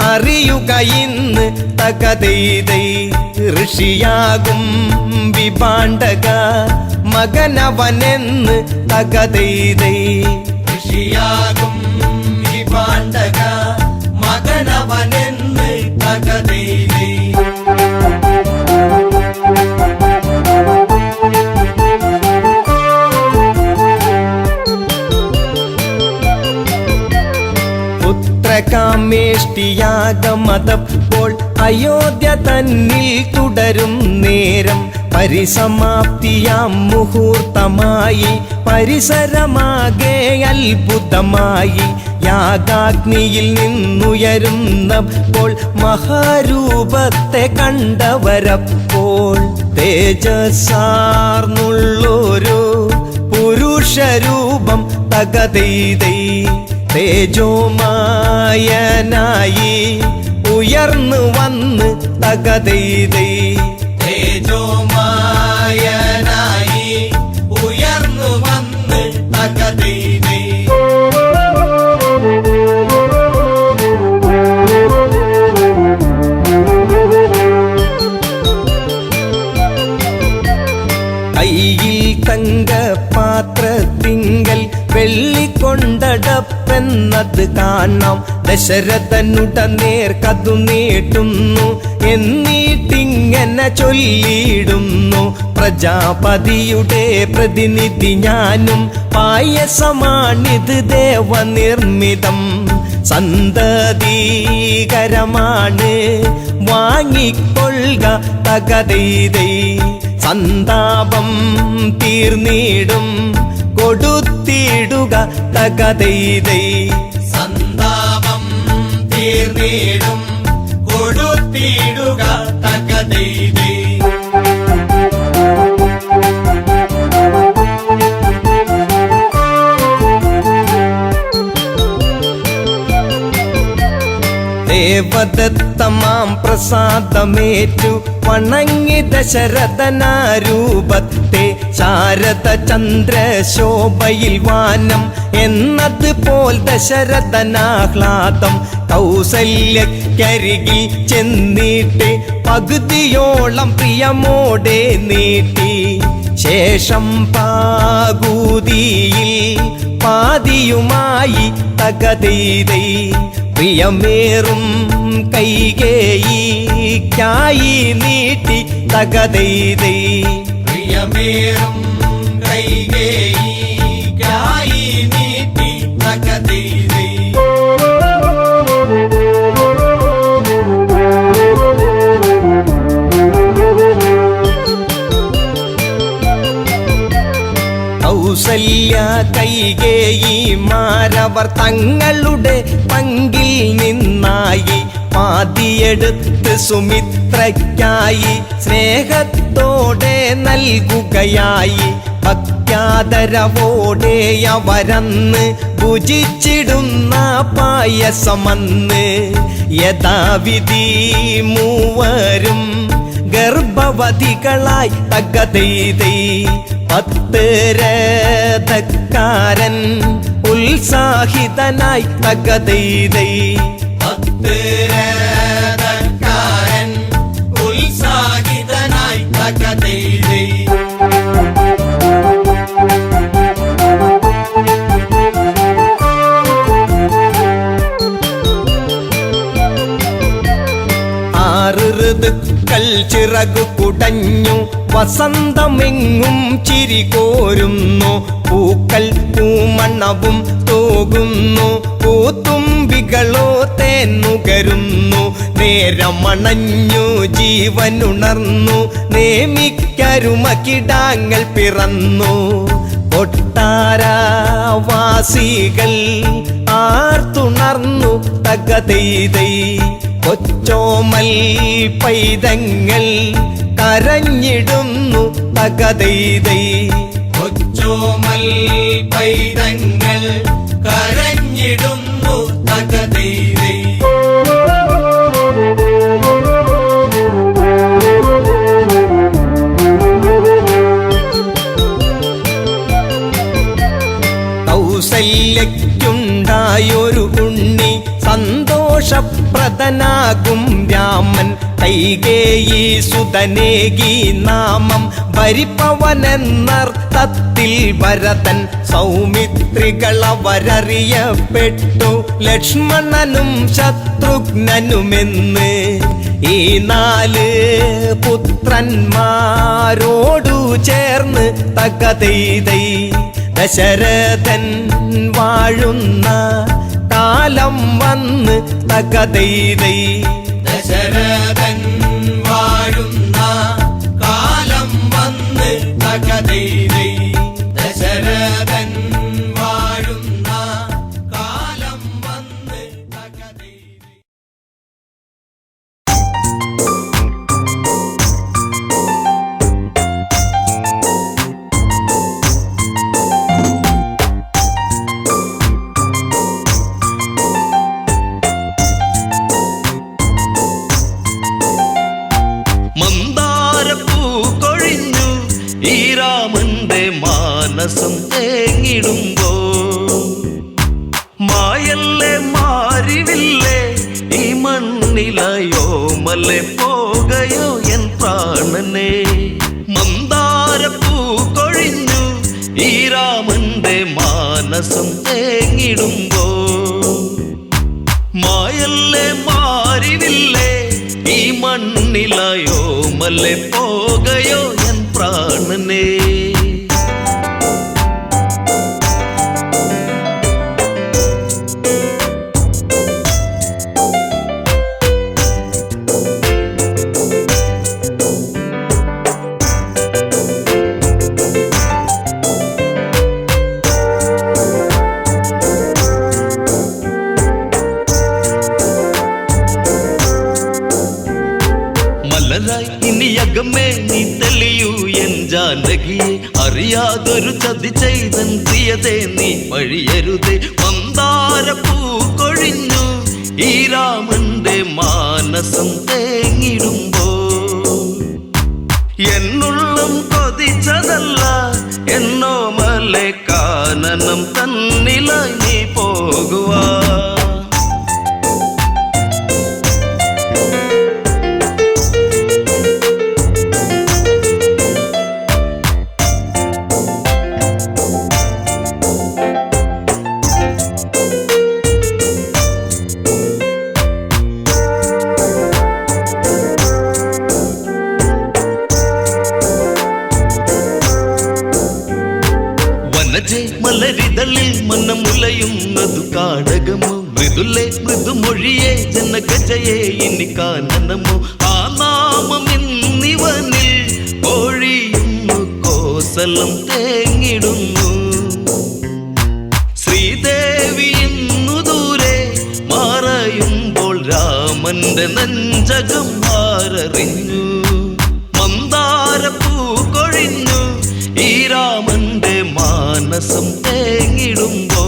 Speaker 5: അറിയുക ഇന്ന് തകതൈതൈ ഋഷിയാകും വിപാണ്ഡക മകനവനെന്ന് തകതൈതൈ
Speaker 7: ഋഷിയാകും വിപാണ്ഡക മകനവനെന്ന് തകതൈതൈ
Speaker 5: പുത്രകാമേഷ്ടിയാഗമതപ്പോൾ അയോധ്യ തന്നിൽ തുടരും നേരം പരിസമാപ്തിയാം മുഹൂർത്തമായി പരിസരമാകെ അത്ഭുതമായി യാഗാഗ്നിയിൽ നിന്നുയരുന്നപ്പോൾ മഹാരൂപത്തെ കണ്ടവരപ്പോൾ തേജസ്സാർന്നുള്ളൊരു പുരുഷരൂപം തകതൈതൈ തേജോമായനായി ഉയർന്നു വന്ന് തകതൈതൈ
Speaker 7: തേജോമായനായി ഉയർന്നു വന്ന് തകതൈതൈ
Speaker 5: കയ്യിൽ തങ്കപാത്രത്തിങ്കൽ വെള്ളിക്കൊണ്ടടപ്പെന്നത് കാണാം ദശരഥനുടനേർ കതു നീട്ടുന്നു എന്നിട്ടിങ്ങനെ ചൊല്ലിയിടുന്നു പ്രജാപതിയുടെ പ്രതിനിധി ഞാനും പായസമാണിത് ദേവനിർമ്മിതം സന്തതീകരമാണ് വാങ്ങിക്കൊള്ളുക തകതൈതൈ സന്താപം തീർന്നിടും കൊടുത്തിടുക തകതൈതൈ
Speaker 7: സന്താപം തീർന്നിടും കൊടുത്തിടുക തകതൈതൈ
Speaker 5: ദേവദത്തമാം പ്രസാദമേറ്റു വണങ്ങി ദശരഥനാരൂപത്തെ ശാരദ ചന്ദ്രശോഭയിൽ വാനം എന്നതുപോൽ ദശരഥനാഹ്ലാദം കൗസല്യക്കരികിൽ ചെന്നിട്ട് പകുതിയോളം പ്രിയമോടെ നീട്ടി ശേഷം പാകൂതിയിൽ പാതിയുമായി തകതൈതൈ പ്രിയമേറും കൈകേയിക്കായി നീട്ടി തകതൈതൈ
Speaker 7: പ്രിയമേറും കൈകേയിക്കായി നീട്ടി തകതൈതൈ
Speaker 5: കൗസല്യ കൈകേയിമാരവർ തങ്ങളുടെ പങ്കിൽ നിന്നായി പാതിയെടുത്ത് സുമിത്രയ്ക്കായി സ്നേഹത്തോടെ നൽകുകയായി ഭക്ത്യാദരവോടെ അവരന്ന് ഭുജിച്ചിടുന്ന പായസമന്ന് യഥാവിധി മൂവരും ഗർഭവതികളായി തകതൈതൈ 10 രഥക്കാരൻ ഉത്സാഹിതനായി തകതൈതൈ
Speaker 7: 10 രഥക്കാരൻ തകതൈതൈ.
Speaker 5: ഋതുക്കൾ ചിറകു കുടഞ്ഞു വസന്തമെങ്ങും ചിരി കോരുന്നു പൂക്കൾ പൂമണവും തൂകുന്നു പൂത്തുമ്പികളോ തേന്നുകരുന്നു നേരമണഞ്ഞു ജീവനുണർന്നു നേമിക്കരുമകിടാങ്ങൾ പിറന്നു കൊട്ടാരവാസികൾ ആർത്തുണർന്നു തകതൈതൈ കൊച്ചോമൽ പൈതങ്ങൾ കരഞ്ഞിടുന്നു തകതൈതൈ
Speaker 7: കൊച്ചോമൽ പൈതങ്ങൾ കരഞ്ഞിടുന്നു തകതൈതൈ.
Speaker 5: കൗസല്യയ്ക്കുണ്ടായൊരു ഉണ്ണി സന്തോഷപ്രദനാകും രാമൻ കൈകേയി സുതനേകി നാമം ഭരിപ്പവനെന്നർത്ഥത്തിൽ ഭരതൻ സൗമിത്രികളവരറിയപ്പെട്ടു ലക്ഷ്മണനും ശത്രുഘ്നനുമെന്ന് ഈ 4 പുത്രന്മാരോടു ചേർന്ന് തകതൈതൈ ദശരഥൻ വാഴുന്ന കാലം വന്ന് തകതൈതൈ
Speaker 7: ദശരഥൻ വാഴുന്ന കാലം വന്ന് തകതൈതൈ. ദശരഥൻ വാഴുന്ന കാലം വന്ന് തകതൈതൈ.
Speaker 5: മനസം തേങ്ങിടുമ്പോ മായല്ലേ മാറിവില്ലേ ഈ മണ്ണിലയോ മല്ലേ പോകയോ എൻ പ്രാണനെ മന്ദാരപ്പൂ കൊഴിഞ്ഞു ഈ രാമന്റെ മാനസം തേങ്ങിടുമ്പോ മായല്ലേ മാറിവില്ലേ ഈ മണ്ണിലയോ മല്ലേ പോകയോ എൻ പ്രാണനെ ഇനിയകമേ നീ തെളിയൂ എൻ ജാനകിയെ അറിയാതൊരു ചതി ചെയ്തൻ പ്രിയതേ നീ വഴിയരുതേ മന്ദാരപ്പൂ കൊഴിഞ്ഞു ഈ രാമന്റെ മാനസം തേങ്ങിടുമ്പോ എന്നുള്ളം കൊതിച്ചതല്ല എന്നോ മലെ കാനനം തന്നിലായി നീ പോകുവാ മലരിതളിൽ മനമുലയുന്നതു കാടകമോ മൃദുലേ മൃദുമൊഴിയേ ജനഗജയെ ഇനി കാനനമോ ആ നാമം ഇന്നിവനിൽ കോഴിയുന്നു കോസലം തേങ്ങിടുന്നു ശ്രീദേവി ഇന്നു ദൂരെ മറയുമ്പോൾ രാമന്റെ നെഞ്ചകം ആരറിഞ്ഞു മന്ദാരപ്പൂ കൊഴിഞ്ഞു ഈ രാമന്റെ മാനസം തേങ്ങിടുമ്പോ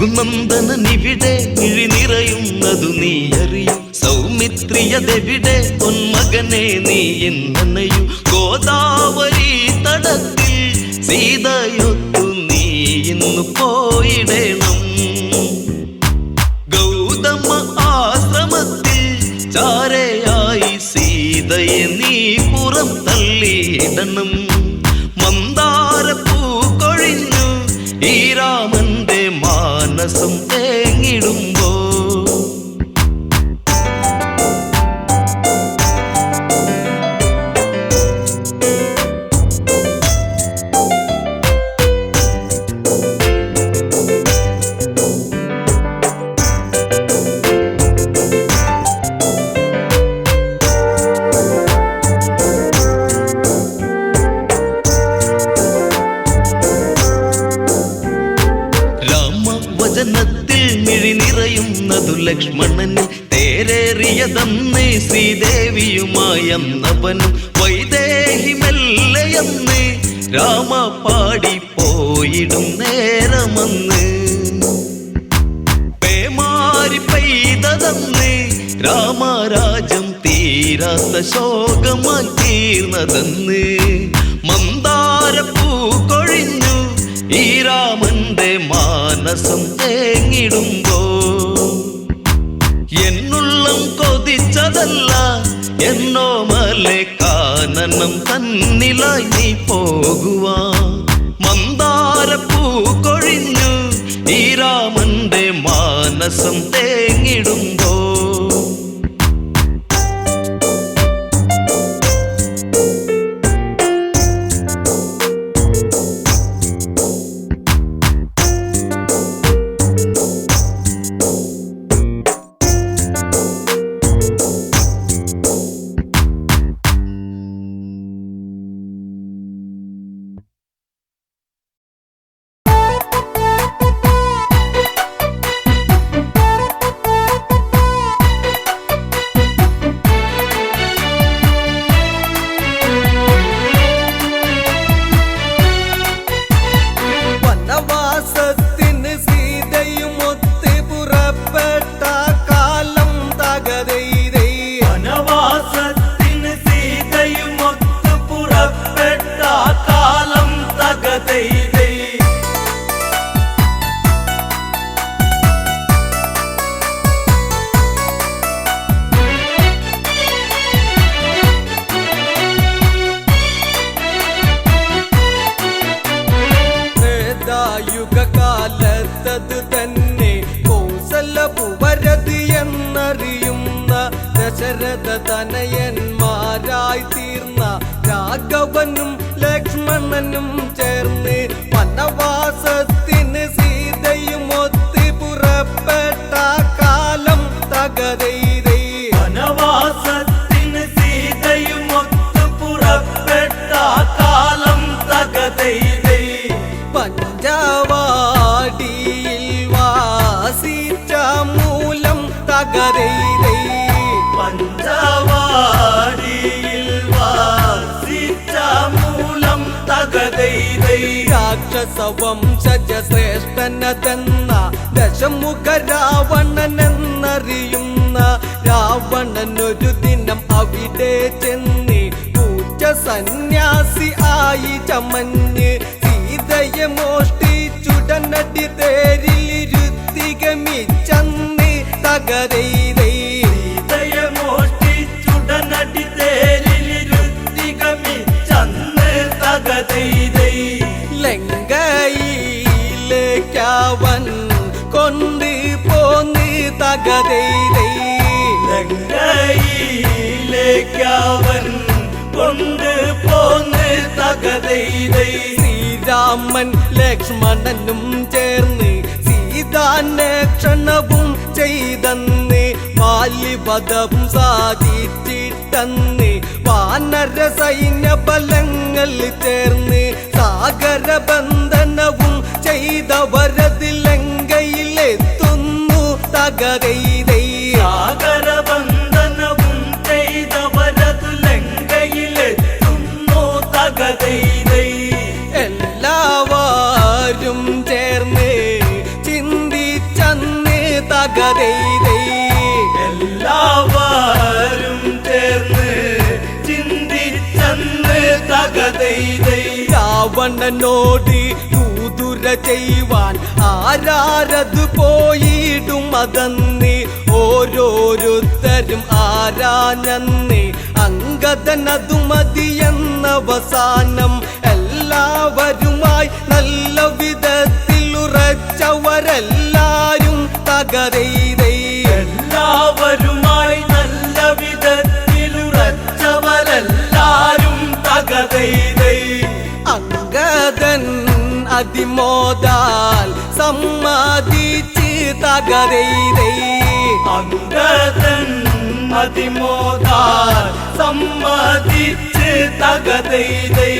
Speaker 5: രഘുനന്ദനനിവിടെ മിഴി നിറയുന്നതു നീ അറിയും. സൗമിത്രിയതെവിടെ പൊന്മകനെ നീ എന്നനയു. ഗോദാവരി തടത്തിൽ സീതയൊത്തു നീ ഇന്നു പോയിടണം. ഗൗതമ ആശ്രമത്തിൽ ചാരയായി സീതയെ നീ പുറം തള്ളിയിടണം. മന്ദാരപ്പൂ കൊഴിഞ്ഞു ഈ രാമന്റെ മാനസം തേങ്ങിടുമ്പോ വചനത്തിൽ മിഴി നിറയുന്നതു ലക്ഷ്മണനിൽ. തേരേറിയതന്ന് ശ്രീദേവിയുമായന്നവനും വൈദേഹി മെല്ലയെന്ന് രാമ പാടി പോയിടും നേരമന്ന്. പേമാരി പെയ്തതന്ന് രാമരാജം തീരാത്ത ശോകമായി തീർന്നതെന്ന്. മന്ദാരപ്പൂ കൊഴിഞ്ഞു ഈ രാമന്റെ മാനസം തേങ്ങിടുമ്പോ എന്നുള്ളം കൊതിച്ചതല്ല എന്നോ മലെ കാനനം തന്നിലായി നീ പോകുവാ. മന്ദാരപ്പൂ കൊഴിഞ്ഞു ഈ രാമന്റെ മാനസം തേങ്ങിടുമ്പോ
Speaker 8: യുഗകാലത്തത് തന്നെ കൗസലപുവരതി എന്നറിയുന്ന ദശരഥ തനയന്മാരായി തീർന്ന രാഘവനും ലക്ഷ്മണനും ചേർന്ന് വനവാസത്തിന് സീതയും ഒത്തി പുറപ്പെട്ട കാലം തകതൈതൈ. വനവാസത്തിന് സീതയും ഒത്ത് പുറപ്പെട്ട കാലം തകതൈതൈ. പഞ്ചവാടിയിൽ വാസിച്ച മൂലം തകതൈതൈ. പഞ്ചവാടിയിൽ വാസിച്ച മൂലം തകതൈതൈ. രാക്ഷസവംശജ ശ്രേഷ്ഠനതെന്ന ദശമുഖ രാവണനെന്നറിയുന്ന രാവണനൊരു ദിനം അവിടെ ചെന്ന് പൂച്ച സന്യാസി ആയി ചമഞ്ഞ് സീതയെ മോഷ്ടിച്ചുടനടി തേരിലിരുത്തി ഗമിച്ചന്ന് തകതൈതൈ. സീതയെ മോഷ്ടിച്ചുടനടി തേരിലിരുത്തി ഗമിച്ചന്ന് തകതൈതൈ. ലങ്കയിലേക്കവൻ കൊണ്ട് പോന്ന് തകതൈതൈ. ലങ്കയിലേക്കവൻ കൊണ്ട് പോന്ന് തകതൈതൈ. ശ്രീരാമൻ ലക്ഷ്മണനും ചേർന്ന് സീതാന്വേഷണവും ചെയ്തന്ന് ബാല്യവധം സാധിച്ചിട്ടന്ന് വാനര സൈന്യ ബലങ്ങൾ ചേർന്ന് സാഗരബന്ധനവും ചെയ്തവരത് ലങ്കയിലെത്തുന്നു തകതൈതൈ. സാഗരബന്ധനവും ചെയ്തവരത് ലങ്കയിലെത്തുന്നു തകതൈതൈ. എല്ലാവരും ചേർന്ന് ചിന്തിച്ചു രാവണനോട് ദൂതുര ചെയ്യുവാൻ ആരാരത് പോയിടും അതെന്ന് ഓരോരുത്തരും ആരാഞ്ഞെന്ന് അങ്കദനതു മതിയെന്നവസാനം എല്ലാവരുമായി നല്ല വിധത്തിൽ ഉറച്ചവരെല്ലാരും തകരൈതൈ
Speaker 3: എല്ലാവരുമായി നല്ല വിധത്തിൽ ഉറച്ചവരെല്ലാരും തകതൈതൈ
Speaker 8: അങ്കദൻ അതിമോദാൽ സമ്മതിച്ച് തകരൈതൈ
Speaker 3: അങ്കദൻ അതിമോദാൽ സമ്മതിച്ച് തകതൈതൈ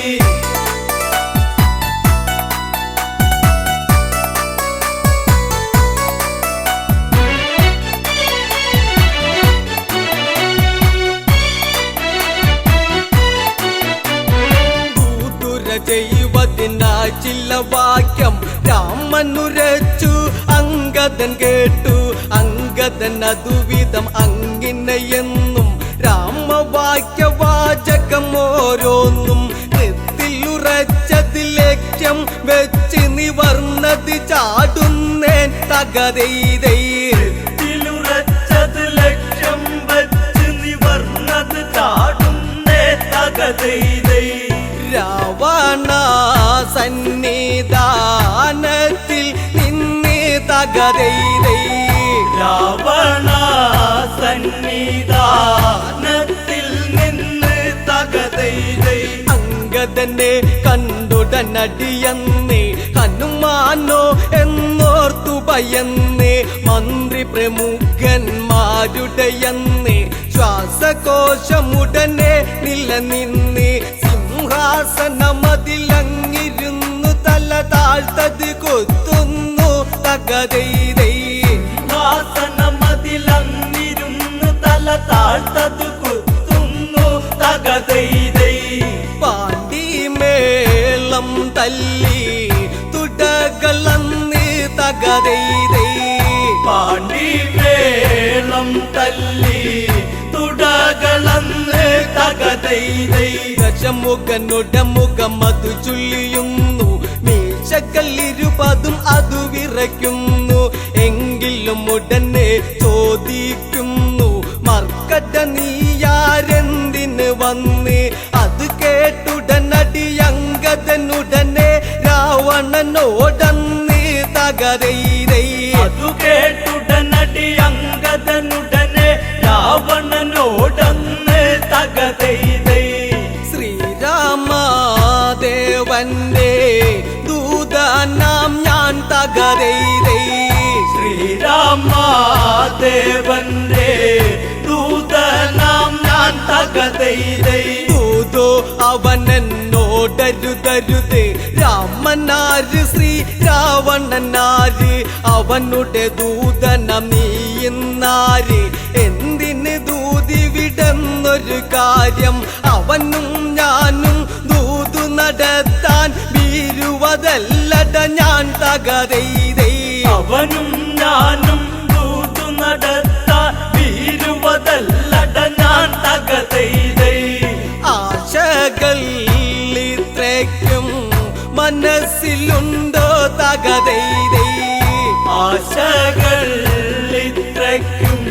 Speaker 8: ചെയ്വതിനായി ചില വാക്യം രാമനുരച്ചു അങ്കദൻ കേട്ടു അങ്കദൻ അതുവിധം അങ്ങിനെയെന്നും രാമവാക്യവാചകം ഓരോന്നും നെത്തിലുറച്ചത് ലക്ഷ്യം വെച്ച് നിവർന്നത് ചാടുന്നേൻ തകരൈതൈ
Speaker 3: ത്തിലുറച്ചത് ലക്ഷ്യം വെച്ച് നിവർന്നത് ചാടുന്നേ തകതൈതൈ
Speaker 8: രാവണ സന്നിധാനത്തിൽ നിന്നെ തകരൈതൈ
Speaker 3: രാവണ സന്നിധാനത്തിൽ നിന്ന് തകതൈതൈ
Speaker 8: അങ്കദനെ കണ്ടുടനടിയന്ന് ഹനുമാനോ എന്നോർത്തു ഭയന്ന് മന്ത്രി പ്രമുഖന്മാരുടെയന്ന് ശ്വാസകോശമുടനെ നിലനിന്ന് സിംഹാസനമതിലങ്ങിരുന്നു തല താഴ്ത്തത് കൊത്തുന്നു തകരൈതൈ
Speaker 3: സിംഹാസനമതിലങ്ങിരുന്നു തല താഴ്ത്തത് കുത്തുന്നു തകതൈതൈ
Speaker 8: പാണ്ടിമേളം തല്ലി തുടകളന്ന് തകരൈതൈ
Speaker 3: പാണ്ടിമേളം തല്ലി തുടകളന്ന് തകതൈതൈ
Speaker 8: ദശമുഖനുടമുഖം അതു ചൊല്ലിയുന്നു മീശക്കല്ലിരുപതും അതു വിറയ്ക്കുന്നു എങ്കിലും ഉടനെ ചോദിക്കുന്നു മർക്കട നീയാരെന്തിന് വന്ന് അത് കേട്ടുടനടി അങ്കദനുടനെ രാവണനോടന്ന് തകരൈതൈ
Speaker 3: അതു കേട്ടുടനടി അങ്കദനുടനെ രാവണനോടന്ന് തകതൈതൈ
Speaker 8: ശ്രീരാമദേവന്റെ ദൂതനാം ഞാൻ തകരൈതൈ
Speaker 3: ശ്രീരാമദേവന്റെ ദൂതനാം ഞാൻ തകതൈതൈ
Speaker 8: ദൂതോ അവനെന്നോടരുതരുത് രാമനാര് ശ്രീ രാവണനാര് അവനുടെ ദൂതനം നീയുന്നാര് എന്തിന് ദൂതി വിടുന്നൊരു കാര്യം അവനും ഞാനും ദൂതു നടത്താൻ വീരുവതല്ലട ഞാൻ തകരൈതൈ
Speaker 3: അവനും ഞാനും ദൂതു നടത്താൻ വീരുവതല്ലട ഞാൻ തകതൈതൈ
Speaker 8: ആശകൾ ഇത്രയ്ക്കും മനസ്സിലുണ്ടോ തകരൈതൈ
Speaker 3: ആശകൾ ഇത്രയ്ക്കും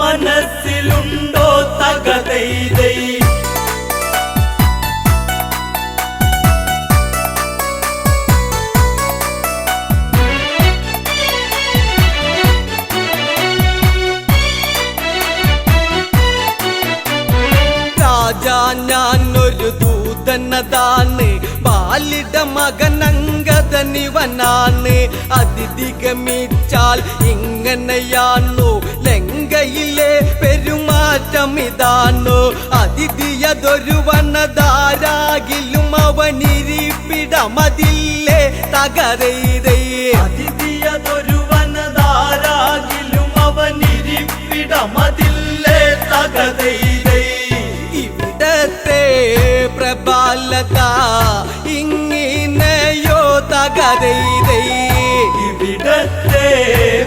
Speaker 3: മനസ്സിലുണ്ടോ തകതൈതൈ
Speaker 8: രാജാ ഞാനൊരു ദൂതനതാണ് ബാലിട മകനങ്കദനിവനാണ് അതിഥിഗമിച്ചാൽ ഇങ്ങനെയാണു ലങ്കയിലെ പെരുമാറ്റം ഇതാണു അതിഥിയതൊരു വനതാരാകിലും അവനിരിപ്പിടമതില്ലേ തകരൈതൈ
Speaker 3: അതിഥിയതൊരു വനതാരാകിലും അവനിരിപ്പിടമതില്ലേ തകതൈതൈ
Speaker 8: ഇവിടത്തെ പ്രബലത ഇങ്ങിനെയോ തകരൈതൈ
Speaker 3: ഇവിടത്തെ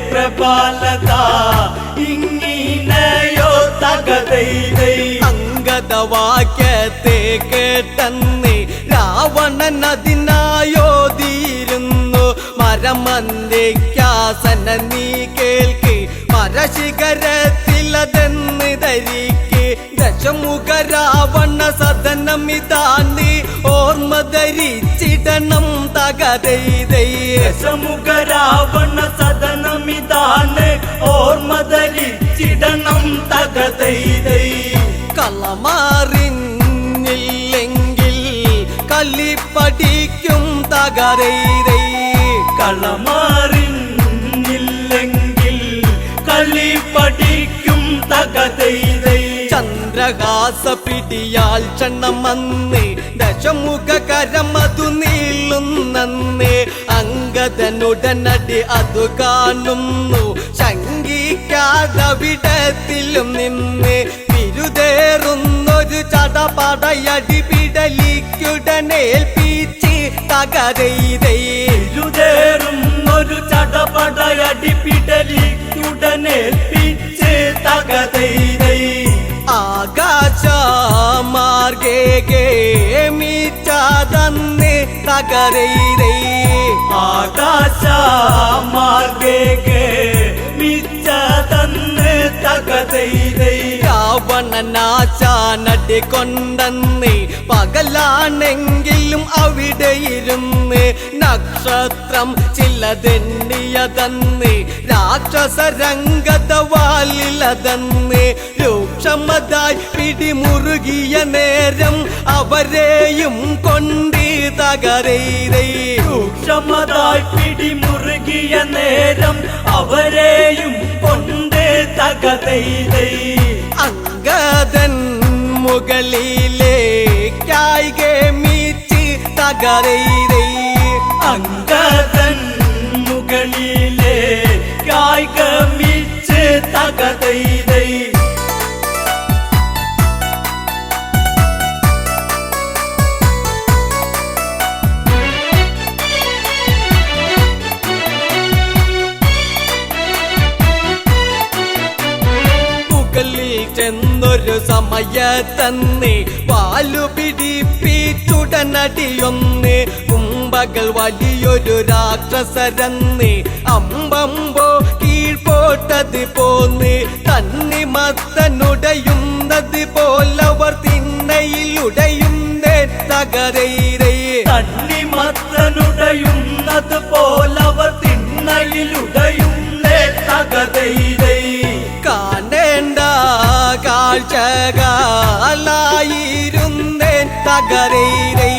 Speaker 3: പ്രബലത ഇങ്ങിനെയോ തകതൈതൈ
Speaker 8: അങ്കദവാക്യത്തെ കേട്ടെന്ന് രാവണൻ അതിന് പരമന്ദിക്കാസന നീ കേൾക്ക് പരശിഖരത്തിലതെന്ന് ധരിക്ക് ദശമുഖ രാവണ സദനമിതാന്തി ഓർമ്മ ധരിച്ചിടണം തകതൈതൈ
Speaker 3: ദശമുഖ രാവണ സദനമിതാണ് ഓർമ്മ ധരിച്ചിടണം തകതൈതൈ
Speaker 8: കളമാറിന്നില്ലെങ്കിൽ കല്ലിപ്പടിക്കും തകരൈതൈ
Speaker 3: കളമാറിന്നില്ലെങ്കിൽ കളി പഠിക്കും തകതൈതൈ
Speaker 8: ചന്ദ്രഹാസ പിടിയാൽ ക്ഷണമന്ന് ദശമുഖ കരമതു നീളുന്നന്ന് അങ്കദനുടനടി അതു കാണുന്നു ശങ്കിക്കാതവിടത്തിലും നിന്ന് വിരുതേറുന്നൊരു ചടപടയടി പിടലിക്കുടനേൽപ്പിച്ച് തകരൈതൈ
Speaker 3: ഇരുതേറുന്നൊരു ചടപടയടി പിടലിക്കുടനേൽപ്പിച്ച് തകതൈതൈ
Speaker 8: ആകാശമാർഗേ മീച്ചാതന്ന് തകരൈതൈ
Speaker 3: ആകാശ മാർഗേ മിച്ചതന്ന് തകതൈതൈ
Speaker 8: രാവണനാശാനടി കൊണ്ടെന്ന് പകലാണെങ്കിലും അവിടെ ഇരുന്ന് നക്ഷത്രം ചിലതെണ്ണിയതന്ന് രാക്ഷസരംഗത വാലിലതന്ന് രൂക്ഷമതായി പിടിമുറുകിയ നേരം അവരെയും കൊണ്ട് തകരൈതൈ
Speaker 3: സൂക്ഷ്മതായി പിടിമുറുകിയ നേരം അവരെയും കൊണ്ട് തകതൈതൈ
Speaker 8: അങ്കദൻ മുകളിലേക്കായി ഗമിച്ച് തകരൈതൈ
Speaker 3: അങ്കദൻ മുകളിലെ കായികമിച്ച് തകതൈതൈ
Speaker 8: മുകളിൽ ചെന്നൊരു സമയത്തന്ന് പാലു പിടിപ്പിച്ചുടനടിയൊന്ന് കുമ്പകൾ വലിയൊരു രാക്ഷസരന്ന് അമ്പമ്പോ കീഴ്പോട്ടത് പോന്ന് തന്നിമത്തനുടയുന്നത് പോലവർ തിണ്ണയിലുടയുന്നേ തകരൈതൈ
Speaker 3: തണ്ണിമത്തനുടയുന്നത് പോലവർ തിണ്ണയിലുടയുന്നേ തകതൈതൈ
Speaker 8: കാണേണ്ട കാഴ്ചകളായിരുന്നേ തകരൈതൈ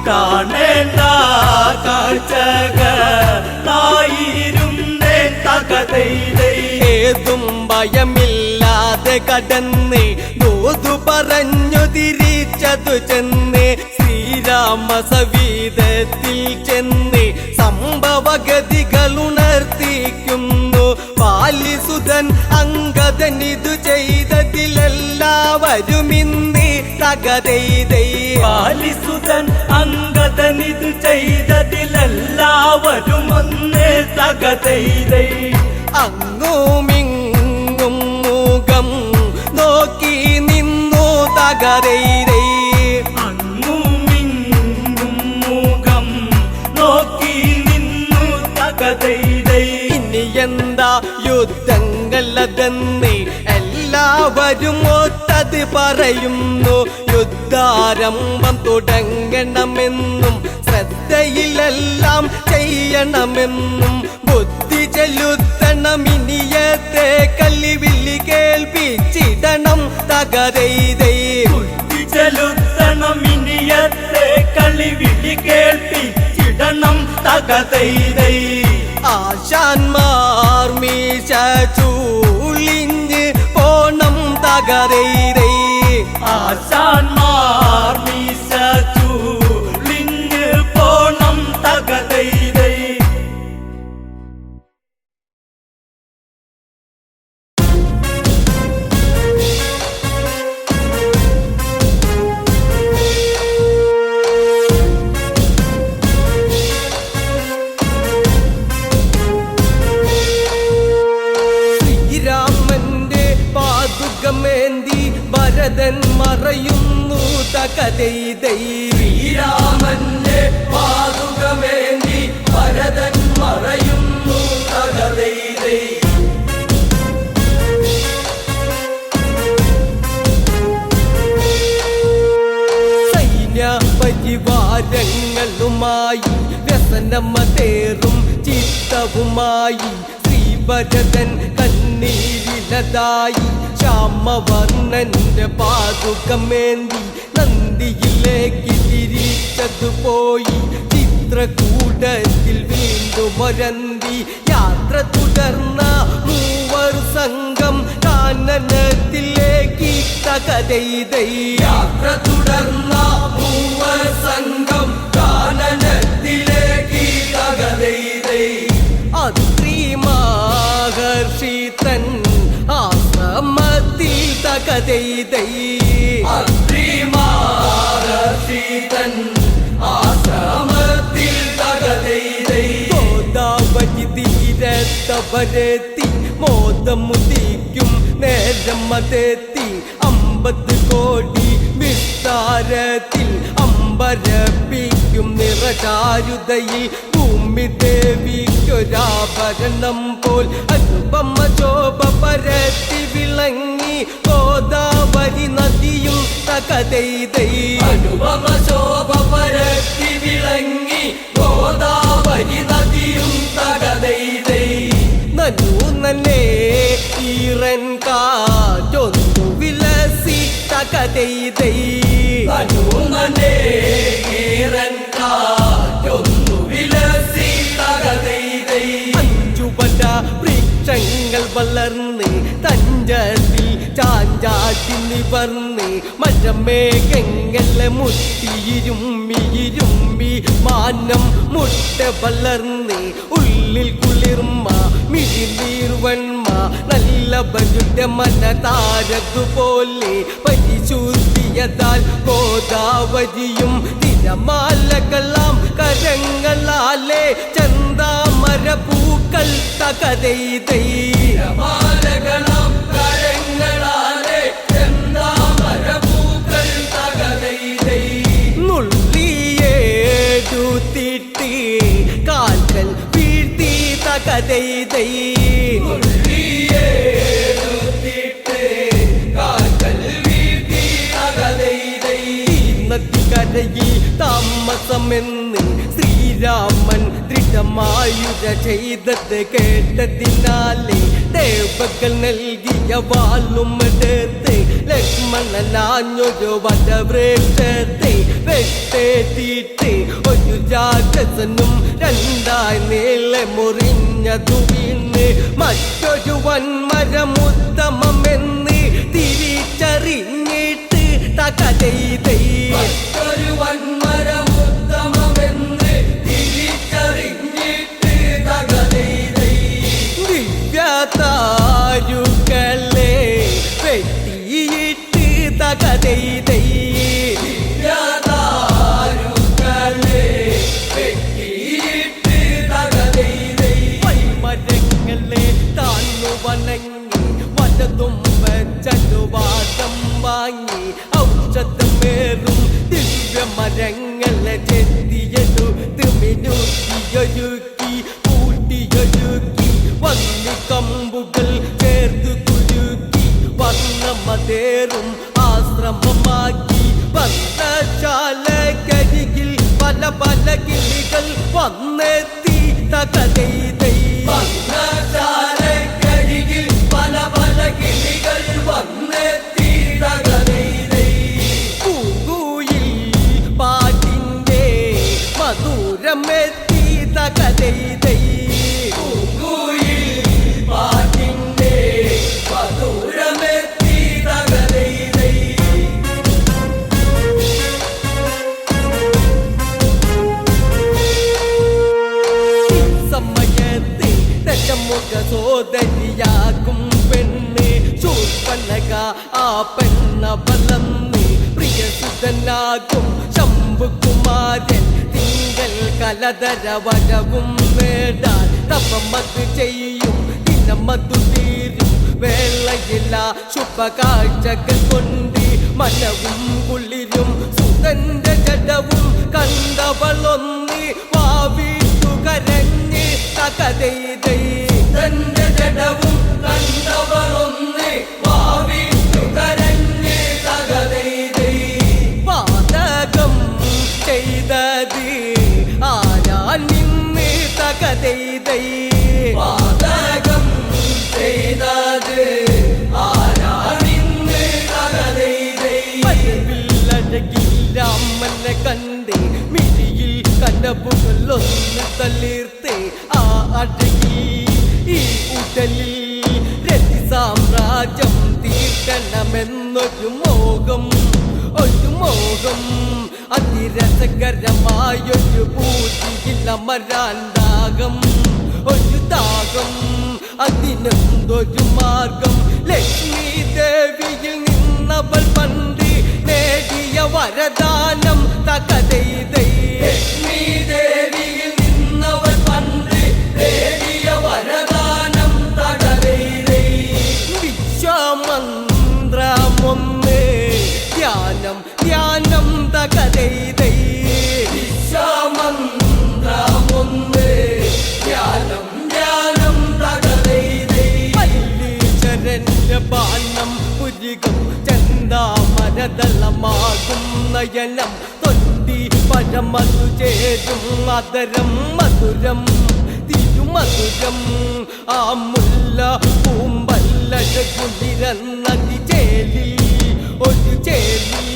Speaker 3: കാണേണ്ട കാഴ്ചകളായിരുന്നേ തകതൈതൈ
Speaker 8: ഏതും ഭയമില്ലാതെ കടന്ന് ദൂതു പറഞ്ഞു തിരിച്ചതു ചെന്ന് ശ്രീരാമ സവീതത്തിൽ ചെന്ന് സംഭവഗതികൾ ഉണർത്തിക്കുന്നു പാലിസുതൻ അങ്കദൻ ഇതു ചെയ്തതിലെല്ലാവരും ഇന്ന് തകരൈതൈ
Speaker 3: പാലിസുതൻ അങ്കദനിത് ചെയ്തതിലെല്ലാവരും ഒന്ന് തകതൈതൈ
Speaker 8: അങ്ങുമിങ്ങും മുഖം നോക്കി നിന്നു തകരൈതൈ
Speaker 3: അങ്ങുമിങ്ങും മുഖം നോക്കി നിന്നു തകതൈതൈ
Speaker 8: ഇനി എന്താ യുദ്ധങ്ങളതെന്ന് എല്ലാവരും ഒത്തത് പറയുന്നു യുദ്ധാരംഭം തുടങ്ങണമെന്നും ശ്രദ്ധയിലെല്ലാം ചെയ്യണമെന്നും ബുദ്ധി ചെലുത്തണം ഇനിയത്തെ കല്ലിവില്ലി കേൾപ്പിച്ചിടണം തകരൈതൈ
Speaker 3: ബുദ്ധി ചെലുത്തണം ഇനിയത്തെ കളിവിളി കേൾപ്പിച്ചിടണം തകതൈതൈ
Speaker 8: ആശാന്മാർ മീശ ചൂളിഞ്ഞ് പോണം തകരൈതൈ
Speaker 3: ആശാന്മാർ മീശ ചൂളിഞ്ഞ് പോണം തകതൈതൈ
Speaker 8: ശ്രീരാമന്റെ പാതുകമേന്തി ഭരതൻ മറയുന്നു തകരൈതൈ
Speaker 3: ശ്രീരാമന്റെ പാതുകമേന്തി ഭരതൻ
Speaker 8: വ്യസനമതേറും ചിത്തവുമായി ശ്രീഭരതൻ കണ്ണീരിലതായി ശ്യാമവർണ്ണന്റെ പാതുകമേന്തി നന്ദിയിലേക്ക് തിരിച്ചതുപോയി ചിത്രകൂടത്തിൽ വീണ്ടും ഒരന്തി യാത്ര തുടർന്ന മൂവർ സംഘം കാനനത്തിലേക്ക് തകതൈതൈ
Speaker 3: യാത്ര തുടർന്ന മൂവർ സംഘം കാനനത്തിലേക്ക് തകതൈതൈ
Speaker 8: അത്രി മഹർഷി തൻ ആശ്രമത്തിൽ തകതൈതൈ
Speaker 3: അത്രി മഹർഷി തൻ ആശ്രമത്തിൽ തകതൈതൈ
Speaker 8: ഗോദാവരി തീരത്തവരെത്തി മോദമുദിക്കും നേരം അതെത്തി 50 കോടി വിസ്താരത്തിൽ അമ്പരപ്പിക്കും നിറചാരുതയിൽ ഭൂമി ദേവിക്കൊരാഭരണം പോൽ അനുപമ ശോഭ പരത്തി വിളങ്ങി ഗോദാവരി നദിയും തകതൈതൈ
Speaker 3: അനുപമ ശോഭ പരത്തി വിളങ്ങി ഗോദാവരി നദിയും തകതൈതൈ
Speaker 8: നനു നന്നേ ഈറൻ കാറ്റൊന്നു വിലസി തകതൈതൈ
Speaker 3: അനുനനേ ഈറൻ കാറ്റൊന്നു വിലസി തകതൈതൈ
Speaker 8: 5 വട വൃക്ഷങ്ങൾ വളർന്ന് തഞ്ചത്തിൽ ചാഞ്ചാട്ടി നിവർന്ന് മഴമേഘങ്ങളെ മുട്ടിയിരുമ്മിയിരുമ്മി മാനം മുട്ട വളർന്ന് ഉള്ളിൽ കുളിർമ മിഴിനീർവൺമ നല്ല ബജുന്റെ മനതാരതുപോലെ പരിശുദ്ധിയതാൽ ഗോദാവരിയും തിരമാലകളാം കരങ്ങളാലെ ചന്താമര പൂക്കൾ തകതൈതൈ
Speaker 3: മാലകളാം കരങ്ങളാലെ ചെന്താമര പൂക്കൾ തകതൈതൈ
Speaker 8: നുള്ളിയേടുത്തിട്ട് കാൽക്കൽ വീഴ്ത്തി തകതൈതൈ നദിക്കരയിൽ താമസമെന്ന് ശ്രീരാമൻ ദൃഢമായുര ചെയ്തത് കേട്ടതിനാലെ ദേവകൾ നൽകിയ വാളുമെടുത്ത് ലക്ഷ്മണനാഞ്ഞൊരു വടവൃക്ഷത്തെ വെട്ടേറ്റിട്ട് ഒരു രാക്ഷസനും 2 നീളെ മുറിഞ്ഞതു വീണ് മറ്റൊരു വൻമരമുത്തമെന്ന് തിരിച്ചറിഞ്ഞിട്ട് തകതൈതൈ
Speaker 3: മറ്റൊരു വൻമരമുത്തമെന്ന് തിരിച്ചറിഞ്ഞിട്ട് തകതൈതൈ
Speaker 8: ദിവ്യതാരുക്കളെ വെട്ടിയിട്ട് തകതൈതൈ
Speaker 3: യാതാരുക്കളെ വെട്ടിയിട്ട് തകതൈതൈ
Speaker 8: മരങ്ങളെ താന്നു വണങ്ങി വലതും വെച്ചനുവാദം വാങ്ങി ഔഷധമേറും ദിവ്യമരങ്ങളെ ചെത്തിയെടുത്ത് മിനുക്കിയൊരുക്കി കൂട്ടിയൊരുക്കി വന്നി കമ്പുകൾ ചേർത്ത് കുരുക്കി വർണ്ണമതേറും ആശ്രമമാക്കി വർണ്ണശാലക്കരികിൽ പല പല കിളികൾ വന്നെത്തി തകതൈതൈ
Speaker 3: വർണ്ണശാലക്കരികിൽ പല പല കിളികൾ വന്നെത്തി തകതൈതൈ
Speaker 8: പൂങ്കുയിൽ പാട്ടിന്റെ മധുരമെത്തി തകതൈതൈ
Speaker 3: പൂങ്കുയിൽ പാട്ടിന്റെ മധുരമെത്തി തകതൈതൈ
Speaker 8: സമയത്തെ ദശമുഖ സോദരിയാകും പെണ്ണ് ശൂർപ്പണക ആ പെണ്ണ വളർന്ന് പ്രിയസുതനാകും ശംഭുകുമാരൻ തിങ്കൾ കലധര വരവും നേടാൻ തപമത് ചെയ്യും ദിനമതു തീരും വേളയില്ല ശുഭകാഴ്ചകൾ കൊണ്ട് മനവും കുളിരും സുതന്റെ ജഡവും കണ്ടവളൊന്ന് വാവിട്ടു കരഞ്ഞ് തകതൈതൈ
Speaker 3: തന്റെ ജഡവും കണ്ടവളൊന്ന് ഭാവിച്ചു കരഞ്ഞ് തകതൈതൈ
Speaker 8: പാതകം ചെയ്തത് ആരാൻ തകതൈതൈ
Speaker 3: പാതകം ചെയ്തത് ആരാണിന്ന് തകതൈതൈ
Speaker 8: മഴവില്ലഴകിൽ രാമനെ കണ്ടേ മിഴിയിൽ കനവുകളൊന്ന് തളിർത്തേ ആ അഴകിൽ ഈ ഉടലിൽ രതി സാമ്രാജ്യം തീർക്കണമെന്നൊരു മോഹം അതിരസകരമായൊരു പൂതിയിൽ അമരാൻ ദാഹം ഒരു ദാഹം അതിനെന്തൊരു മാർഗം ലക്ഷ്മി ദേവിയിൽ നിന്നവൾ പണ്ട് നേടിയ വരദാനം തകതൈതൈ
Speaker 3: ലക്ഷ്മി ദേവിയിൽ നിന്നവൾ പണ്ട് നേടിയ വരദാനം തകതൈതൈ
Speaker 8: വിശ്വമന്ത്രമൊന്ന് ധ്യാനം തകതൈതൈ
Speaker 3: വിശ്വമന്ത്രമൊന്ന് ധ്യാനം തകതൈതൈ
Speaker 8: ശരന്റെ ബാണം പുരികം ചന്ദാമരതളമാകും നയനം തൊണ്ടി പഴമതു ചേരും മധുരം മധുരം തിരുമധുരം ആ മുല്ല പൂമ്പല്ലഴകുളിരന്നതി ചേലി ഒരു ചേലി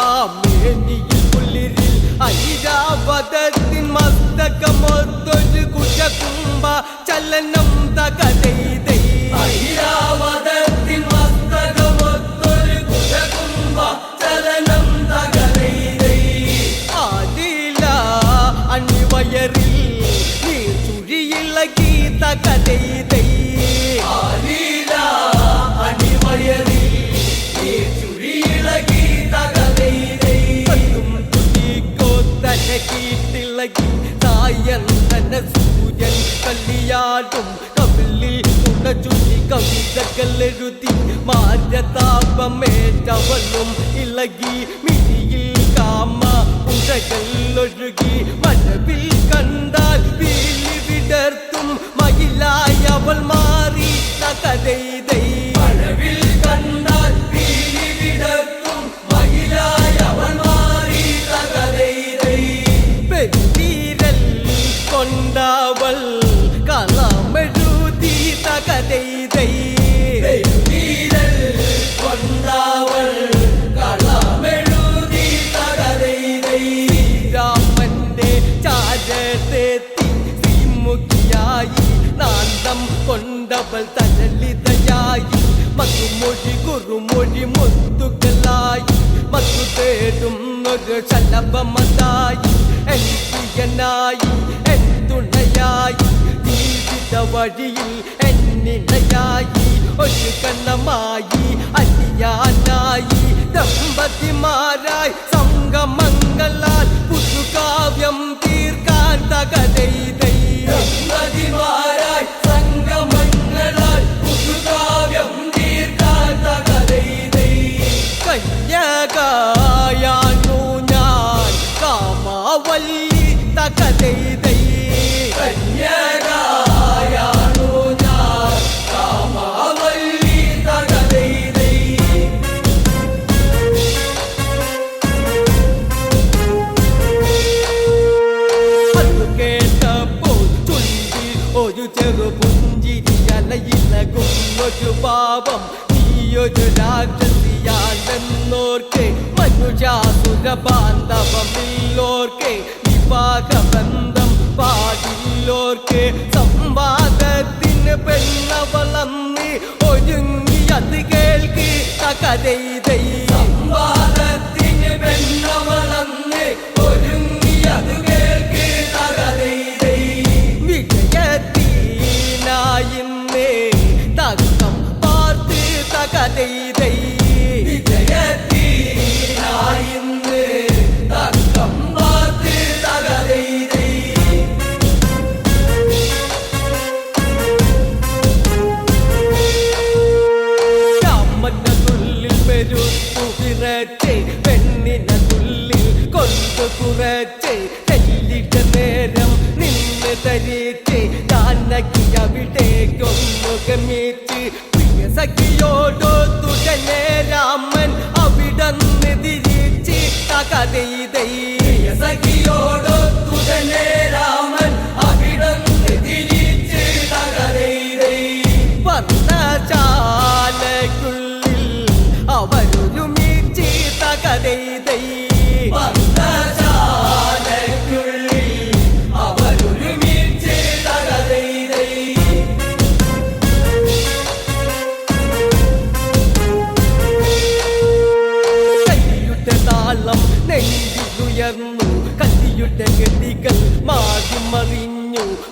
Speaker 8: ആ മേനിയിൽ കുളിരിൽ ഐരാവതത്തിൻ മസ്തകമൊത്തൊരു കുശകുംഭ ചലനം തകതൈതൈ
Speaker 3: ഐരാവതത്തിൻ മസ്തകമൊത്തൊരു കുശകുംഭ ചലനം തകതൈതൈ
Speaker 8: ആദില അണിവയറിൽ നീ ചുഴിയിളകി തകതൈതൈ
Speaker 3: ആലീല അണിവയറിൽ ഈ ചുഴിയിളകി തകതൈതൈ
Speaker 8: തുടിക്കോ തലകീട്ടിളകി തായന്തന സൂര്യൻ കല്ലിയാടും കവിളിൽ ചുഴി കവിതകളെഴുതി മാരതാപമേറ്റവളും ഇളകി മിഴിയിൽ കാമ പുഴകളൊഴുകി മഴവിൽ കണ്ടാൽ വീലി വിടർത്തും മയിലായവൾ മാറി തകതൈതൈ
Speaker 3: മഴവിൽ കണ്ടാൽ പീലി വിടർത്തും മയിലായവൾ മാറി തകതൈതൈ
Speaker 8: പെരുവീരൽ കൊണ്ടവൾ കളമെഴുതി തകതൈതൈ
Speaker 3: വീരൽ കൊണ്ടവൾ കളമെഴുതി തകതൈതൈ
Speaker 8: രാമന്റെ ചാരത്തെത്തി ശ്രീമുഖിയായി നാന്തം കൊണ്ടവൾ തരളിതയായി മധുമൊഴി കുറുമൊഴി മുത്തുകളായി മധു തേടുന്നൊരു ശലഭമതായി എൻ പ്രിയനായി എൻ തുണയായി ജീവിത വഴിയിൽ എന്നിണയായി ഒരു കണ്ണമായി അലിയാനായി ദമ്പതിമാരായി സംഗമങ്ങളാൽ പുതുകാവ്യം തീർക്കാൻ തകതൈതൈ
Speaker 3: ദമ്പതിമാരായി സംഗമങ്ങളാൽ പുതുകാവ്യം തീർക്കാൻ തകതൈതൈ
Speaker 8: കന്യകയാണു ഞാൻ കാമാവല്ലി തകതൈതൈ
Speaker 3: കന്യകയാണു ഞാൻ കാമാവല്ലി തകതൈതൈ
Speaker 8: അത് കേട്ടപ്പോൾ ചുണ്ടിൽ ഒരു ചെറു പുഞ്ചിരി അലയിലകും ഒരു പാപം നീയൊരു രാക്ഷസിയാണെന്നോർക്കെ മനുഷ്യാസുര ബാന്ധവമില്ലോർക്കെ വിവാഹബന്ധം പാടില്ലോർക്കെ സംവാദത്തിന് പെണ്ണവളന്ന് ഒരുങ്ങി അത് കേൾക്കി തകതൈതൈ
Speaker 3: സംവാദത്തിന് പെണ്ണവളന്ന് ഒരുങ്ങിയത് കേൾക്ക് തകതൈതൈ
Speaker 8: വിജയത്തിനായിന്നേ തക്കം പാർത്ത് തകതൈതൈ
Speaker 3: വിജയത്തിനായിന്ന് തക്കം പാർത്ത് തകതൈതൈ
Speaker 8: രാമനുള്ളിൽ പെരുത്തു വിറച്ചേ പെണ്ണിനുള്ളിൽ കൊണ്ടു കുറച്ചേ തെല്ലിട്ട നേരം നിന്ന് തരിച്ചേ ജാനകി അവിടേക്കൊന്നു ഗമിച്ച് പ്രിയ സഖിയോടോ തുടനെ രാമൻ അവിടന്ന് തിരിച്ച് തകതൈതൈ
Speaker 3: സഖിയോടൊത്തുടനെ രാമൻ അവിടം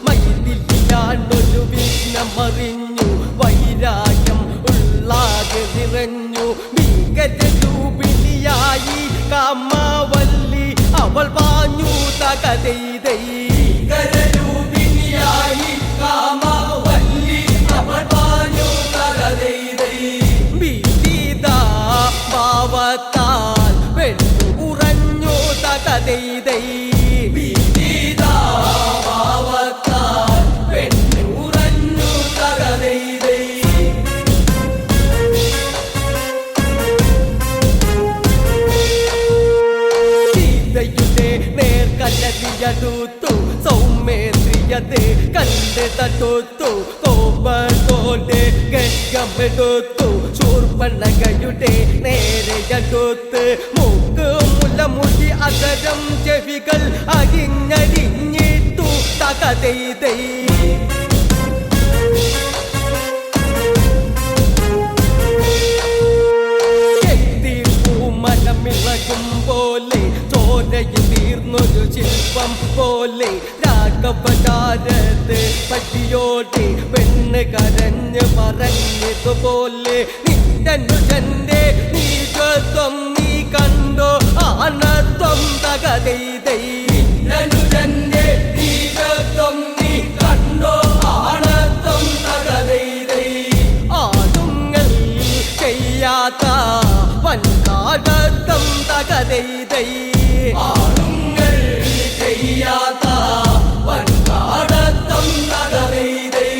Speaker 8: മൈതിലിയാണ്ടൊരു വിഘ്നമറിഞ്ഞു വൈരാഗ്യം ഉള്ളാകെ നിറഞ്ഞു ഭീകരരൂപിണിയായി കാമാവല്ലി അവൾ പാഞ്ഞു തകതൈതൈ
Speaker 3: ഭീകരരൂപിണിയായി കാമാവല്ലി അവൾ പാഞ്ഞു തകതൈതൈ
Speaker 8: വിദിതാ ഭാവത്താൽ പെണ്ണു ഉറഞ്ഞു തകതൈതൈ
Speaker 3: വിദിതാ ഭാവത്താൽ പെണ്ണു ഉറഞ്ഞു തകതൈതൈ
Speaker 8: സീതയുടെ നേർക്കല്ലതിയടുത്തു സൗമേന്ദ്രിയത്തെ കണ്ട് തടുത്തു കോപത്തോടെ ഗംഗമെടുത്തു ശൂർപ്പണകയുടെ നേരെയടുത്ത് മൂക്ക് മുലമുടി അധരം ചെവികൾ അരിഞ്ഞരിഞ്ഞിട്ടു തകതൈതൈ മനമിളകും പോലെ ചോരയിൽ തീർന്നൊരു ശില്പം പോലെ രാഘവചാരത്ത് പട്ടിയോടെ പെണ്ണ് കരഞ്ഞ് പറഞ്ഞതുപോലെ നിന്നുജന്റെ നീചത്വം നീ കണ്ടോ ആണത്വം തകതൈതൈ
Speaker 3: ധനുജന്റെ നീചത്വം നീ കണ്ടോ ആണത്വം തകതൈതൈ
Speaker 8: ആടുങ്ങൾ ചെയ്യാത്ത വൻകാടത്തം തകതൈതൈ
Speaker 3: ആണുങ്ങൾ ചെയ്യാത്ത വൻകാടത്തം തകതൈതൈ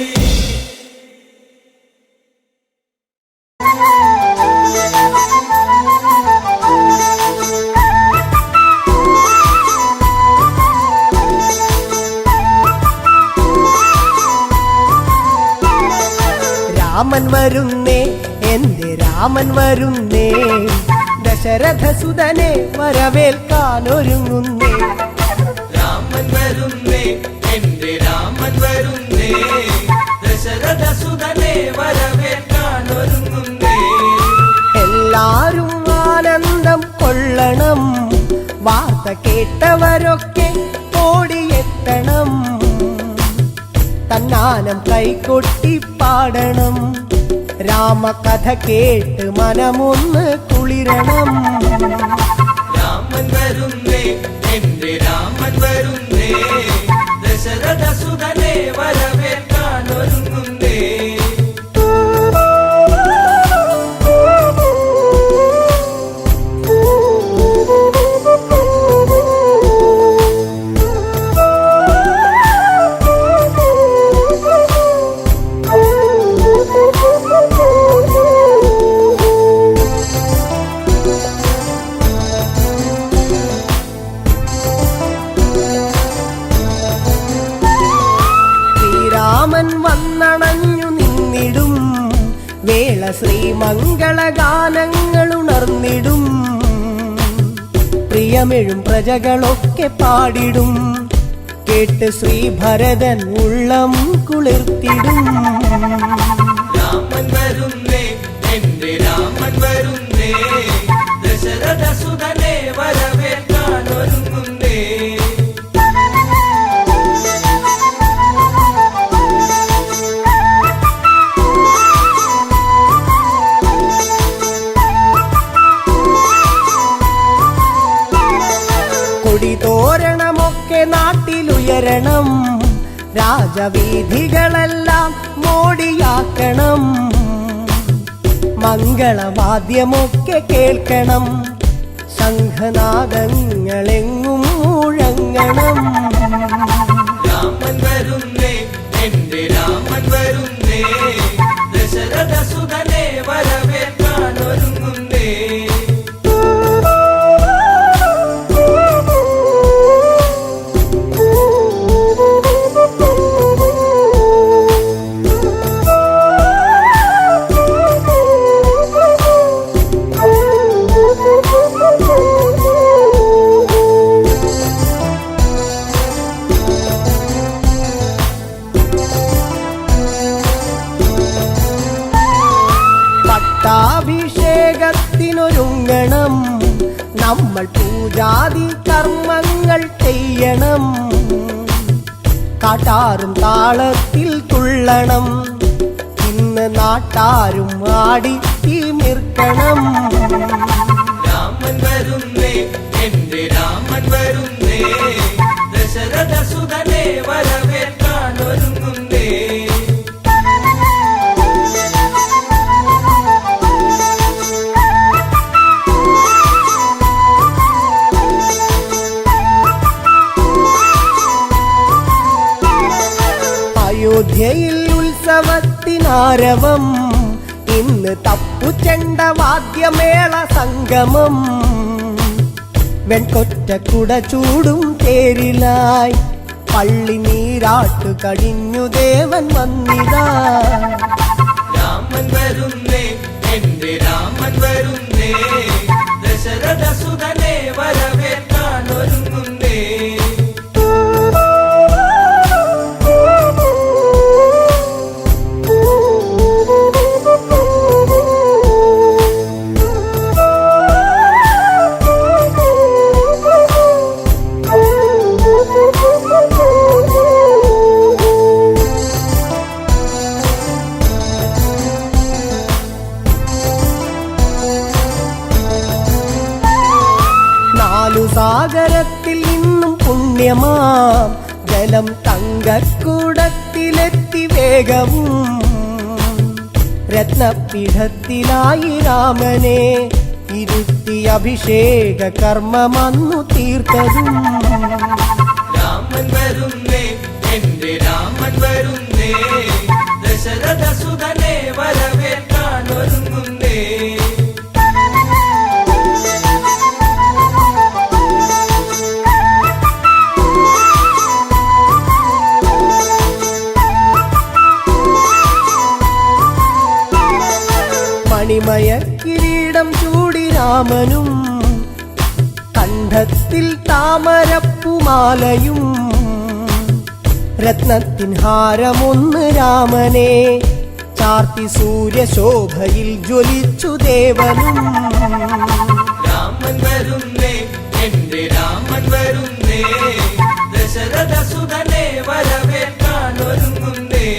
Speaker 1: രാമൻ വരുന്നേ എന്റെ രാമൻ വരുന്നേ ദശരഥസുതനെ വരവേൽക്കാനൊരുങ്ങുന്നേ
Speaker 3: രാമൻ വരുന്നേ എന്റെ രാമൻ വരുന്നേ ദശരഥസുതനെ വരവേൽക്കാനൊരുങ്ങുന്നേ
Speaker 1: എല്ലാരും ആനന്ദം കൊള്ളണം വാർത്ത കേട്ടവരൊക്കെ ഓടിയെത്തണം തന്നാനം കൈകൊട്ടി പാടണം രാമകഥ കേട്ട് മനമൊന്ന് കുളിരണം
Speaker 3: രാമൻ വരുന്നേ എന്റെ രാമൻ വരുന്നേ ദശരഥസുതനെ വരവേൽക്കാനൊരുങ്ങുന്നേ
Speaker 1: ശ്രീരാമൻ വന്നണഞ്ഞു നിന്നിടും വേള ശ്രീമംഗളഗാനങ്ങൾ ഉണർന്നിടും പ്രിയമെഴും പ്രജകളൊക്കെ പാടിടും കേട്ട് ശ്രീഭരതൻ ഉള്ളം കുളിർത്തിടും
Speaker 3: രാമൻ വരുന്നേ എന്റെ രാമൻ വരുന്നേ ദശരഥസുതനെ വരവേൽക്കാനൊരുങ്ങുന്നേ
Speaker 1: കൊടിതോരണമൊക്കെ നാട്ടിലുയരണം രാജവീഥികളെല്ലാം മോടിയാക്കണം മംഗളവാദ്യമൊക്കെ കേൾക്കണം ശംഖനാദങ്ങളെങ്ങും മുഴങ്ങണം
Speaker 3: രാമൻ വരുന്നേ എന്റെ രാമൻ വരുന്നേ ദശരഥസുതനെ വരവേൽക്കാനൊരുങ്ങുന്നേ
Speaker 1: പട്ടാഭിഷേകത്തിനൊരുങ്ങണം നമ്മൾ പൂജാതി കർമ്മങ്ങൾ ചെയ്യണം കാട്ടാറും താളത്തിൽ തുള്ളണം, ഇന്ന് നാട്ടാരും ആടി തിമിർക്കണം.
Speaker 3: രാമൻ വരുന്നേ, എന്റെ രാമൻ വരുന്നേ, ദശരഥ സുതനെ വരവേൽക്കാൻ ഒരുങ്ങുന്നേ.
Speaker 1: അയോധ്യയിൽ ഉത്സവത്തിനാരവം, ഇന്ന് തപ്പുചെണ്ട വാദ്യമേള സംഗമം. വെൺകൊറ്റ കുട ചൂടും തേരിലായി പള്ളി നീരാട്ടു കഴിഞ്ഞു ദേവൻ വന്നിതാ.
Speaker 3: രാമൻ വരുന്നേ, എന്റെ രാമൻ വരുന്നേ, ദശരഥ സുതനെ വരവേൽക്കാൻ ഒരുങ്ങുന്നേ.
Speaker 1: സാഗരത്തിൽ നിന്നും പുണ്യമാം ജലം തങ്കക്കൂടത്തിലെത്തി വേഗവും. രത്നപീഠത്തിലായി രാമനെ ഇരുത്തി അഭിഷേക കർമ്മമന്നു തീർത്തതും.
Speaker 3: രാമൻ വരുന്നേ, എന്റെ രാമൻ വരുന്നേ, ദശരഥ സുതനെ വരവേൽക്കാൻ ഒരുങ്ങുന്നേ.
Speaker 1: മണിമയ കിരീടം ചൂടി രാമനും, കണ്ഠത്തിൽ താമരപ്പുമാലയും. രത്നത്തിൻ ഹാരമൊന്ന് രാമനെ ചാർത്തി സൂര്യശോഭയിൽ ജ്വലിച്ചു ദേവനും.
Speaker 3: രാമൻ വരുന്നേ, എന്റെ രാമൻ വരുന്നേ, ദശരഥ സുതനെ വരവേൽക്കാൻ ഒരുങ്ങുന്നേ.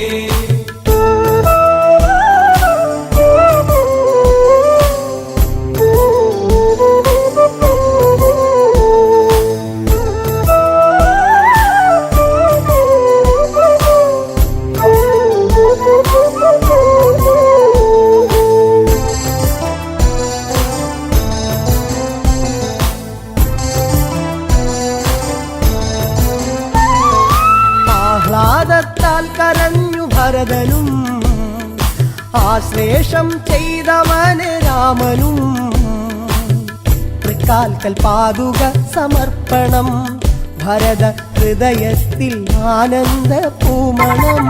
Speaker 1: ആഹ്ലാദത്താൽ കരഞ്ഞു ഭരതനും, ആശ്ലേഷം ചെയ്തവന് രാമനും. തൃക്കാൽക്കൽ പാതുക സമർപ്പണം, ഭരത ഹൃദയത്തിൽ ആനന്ദ പൂമണം.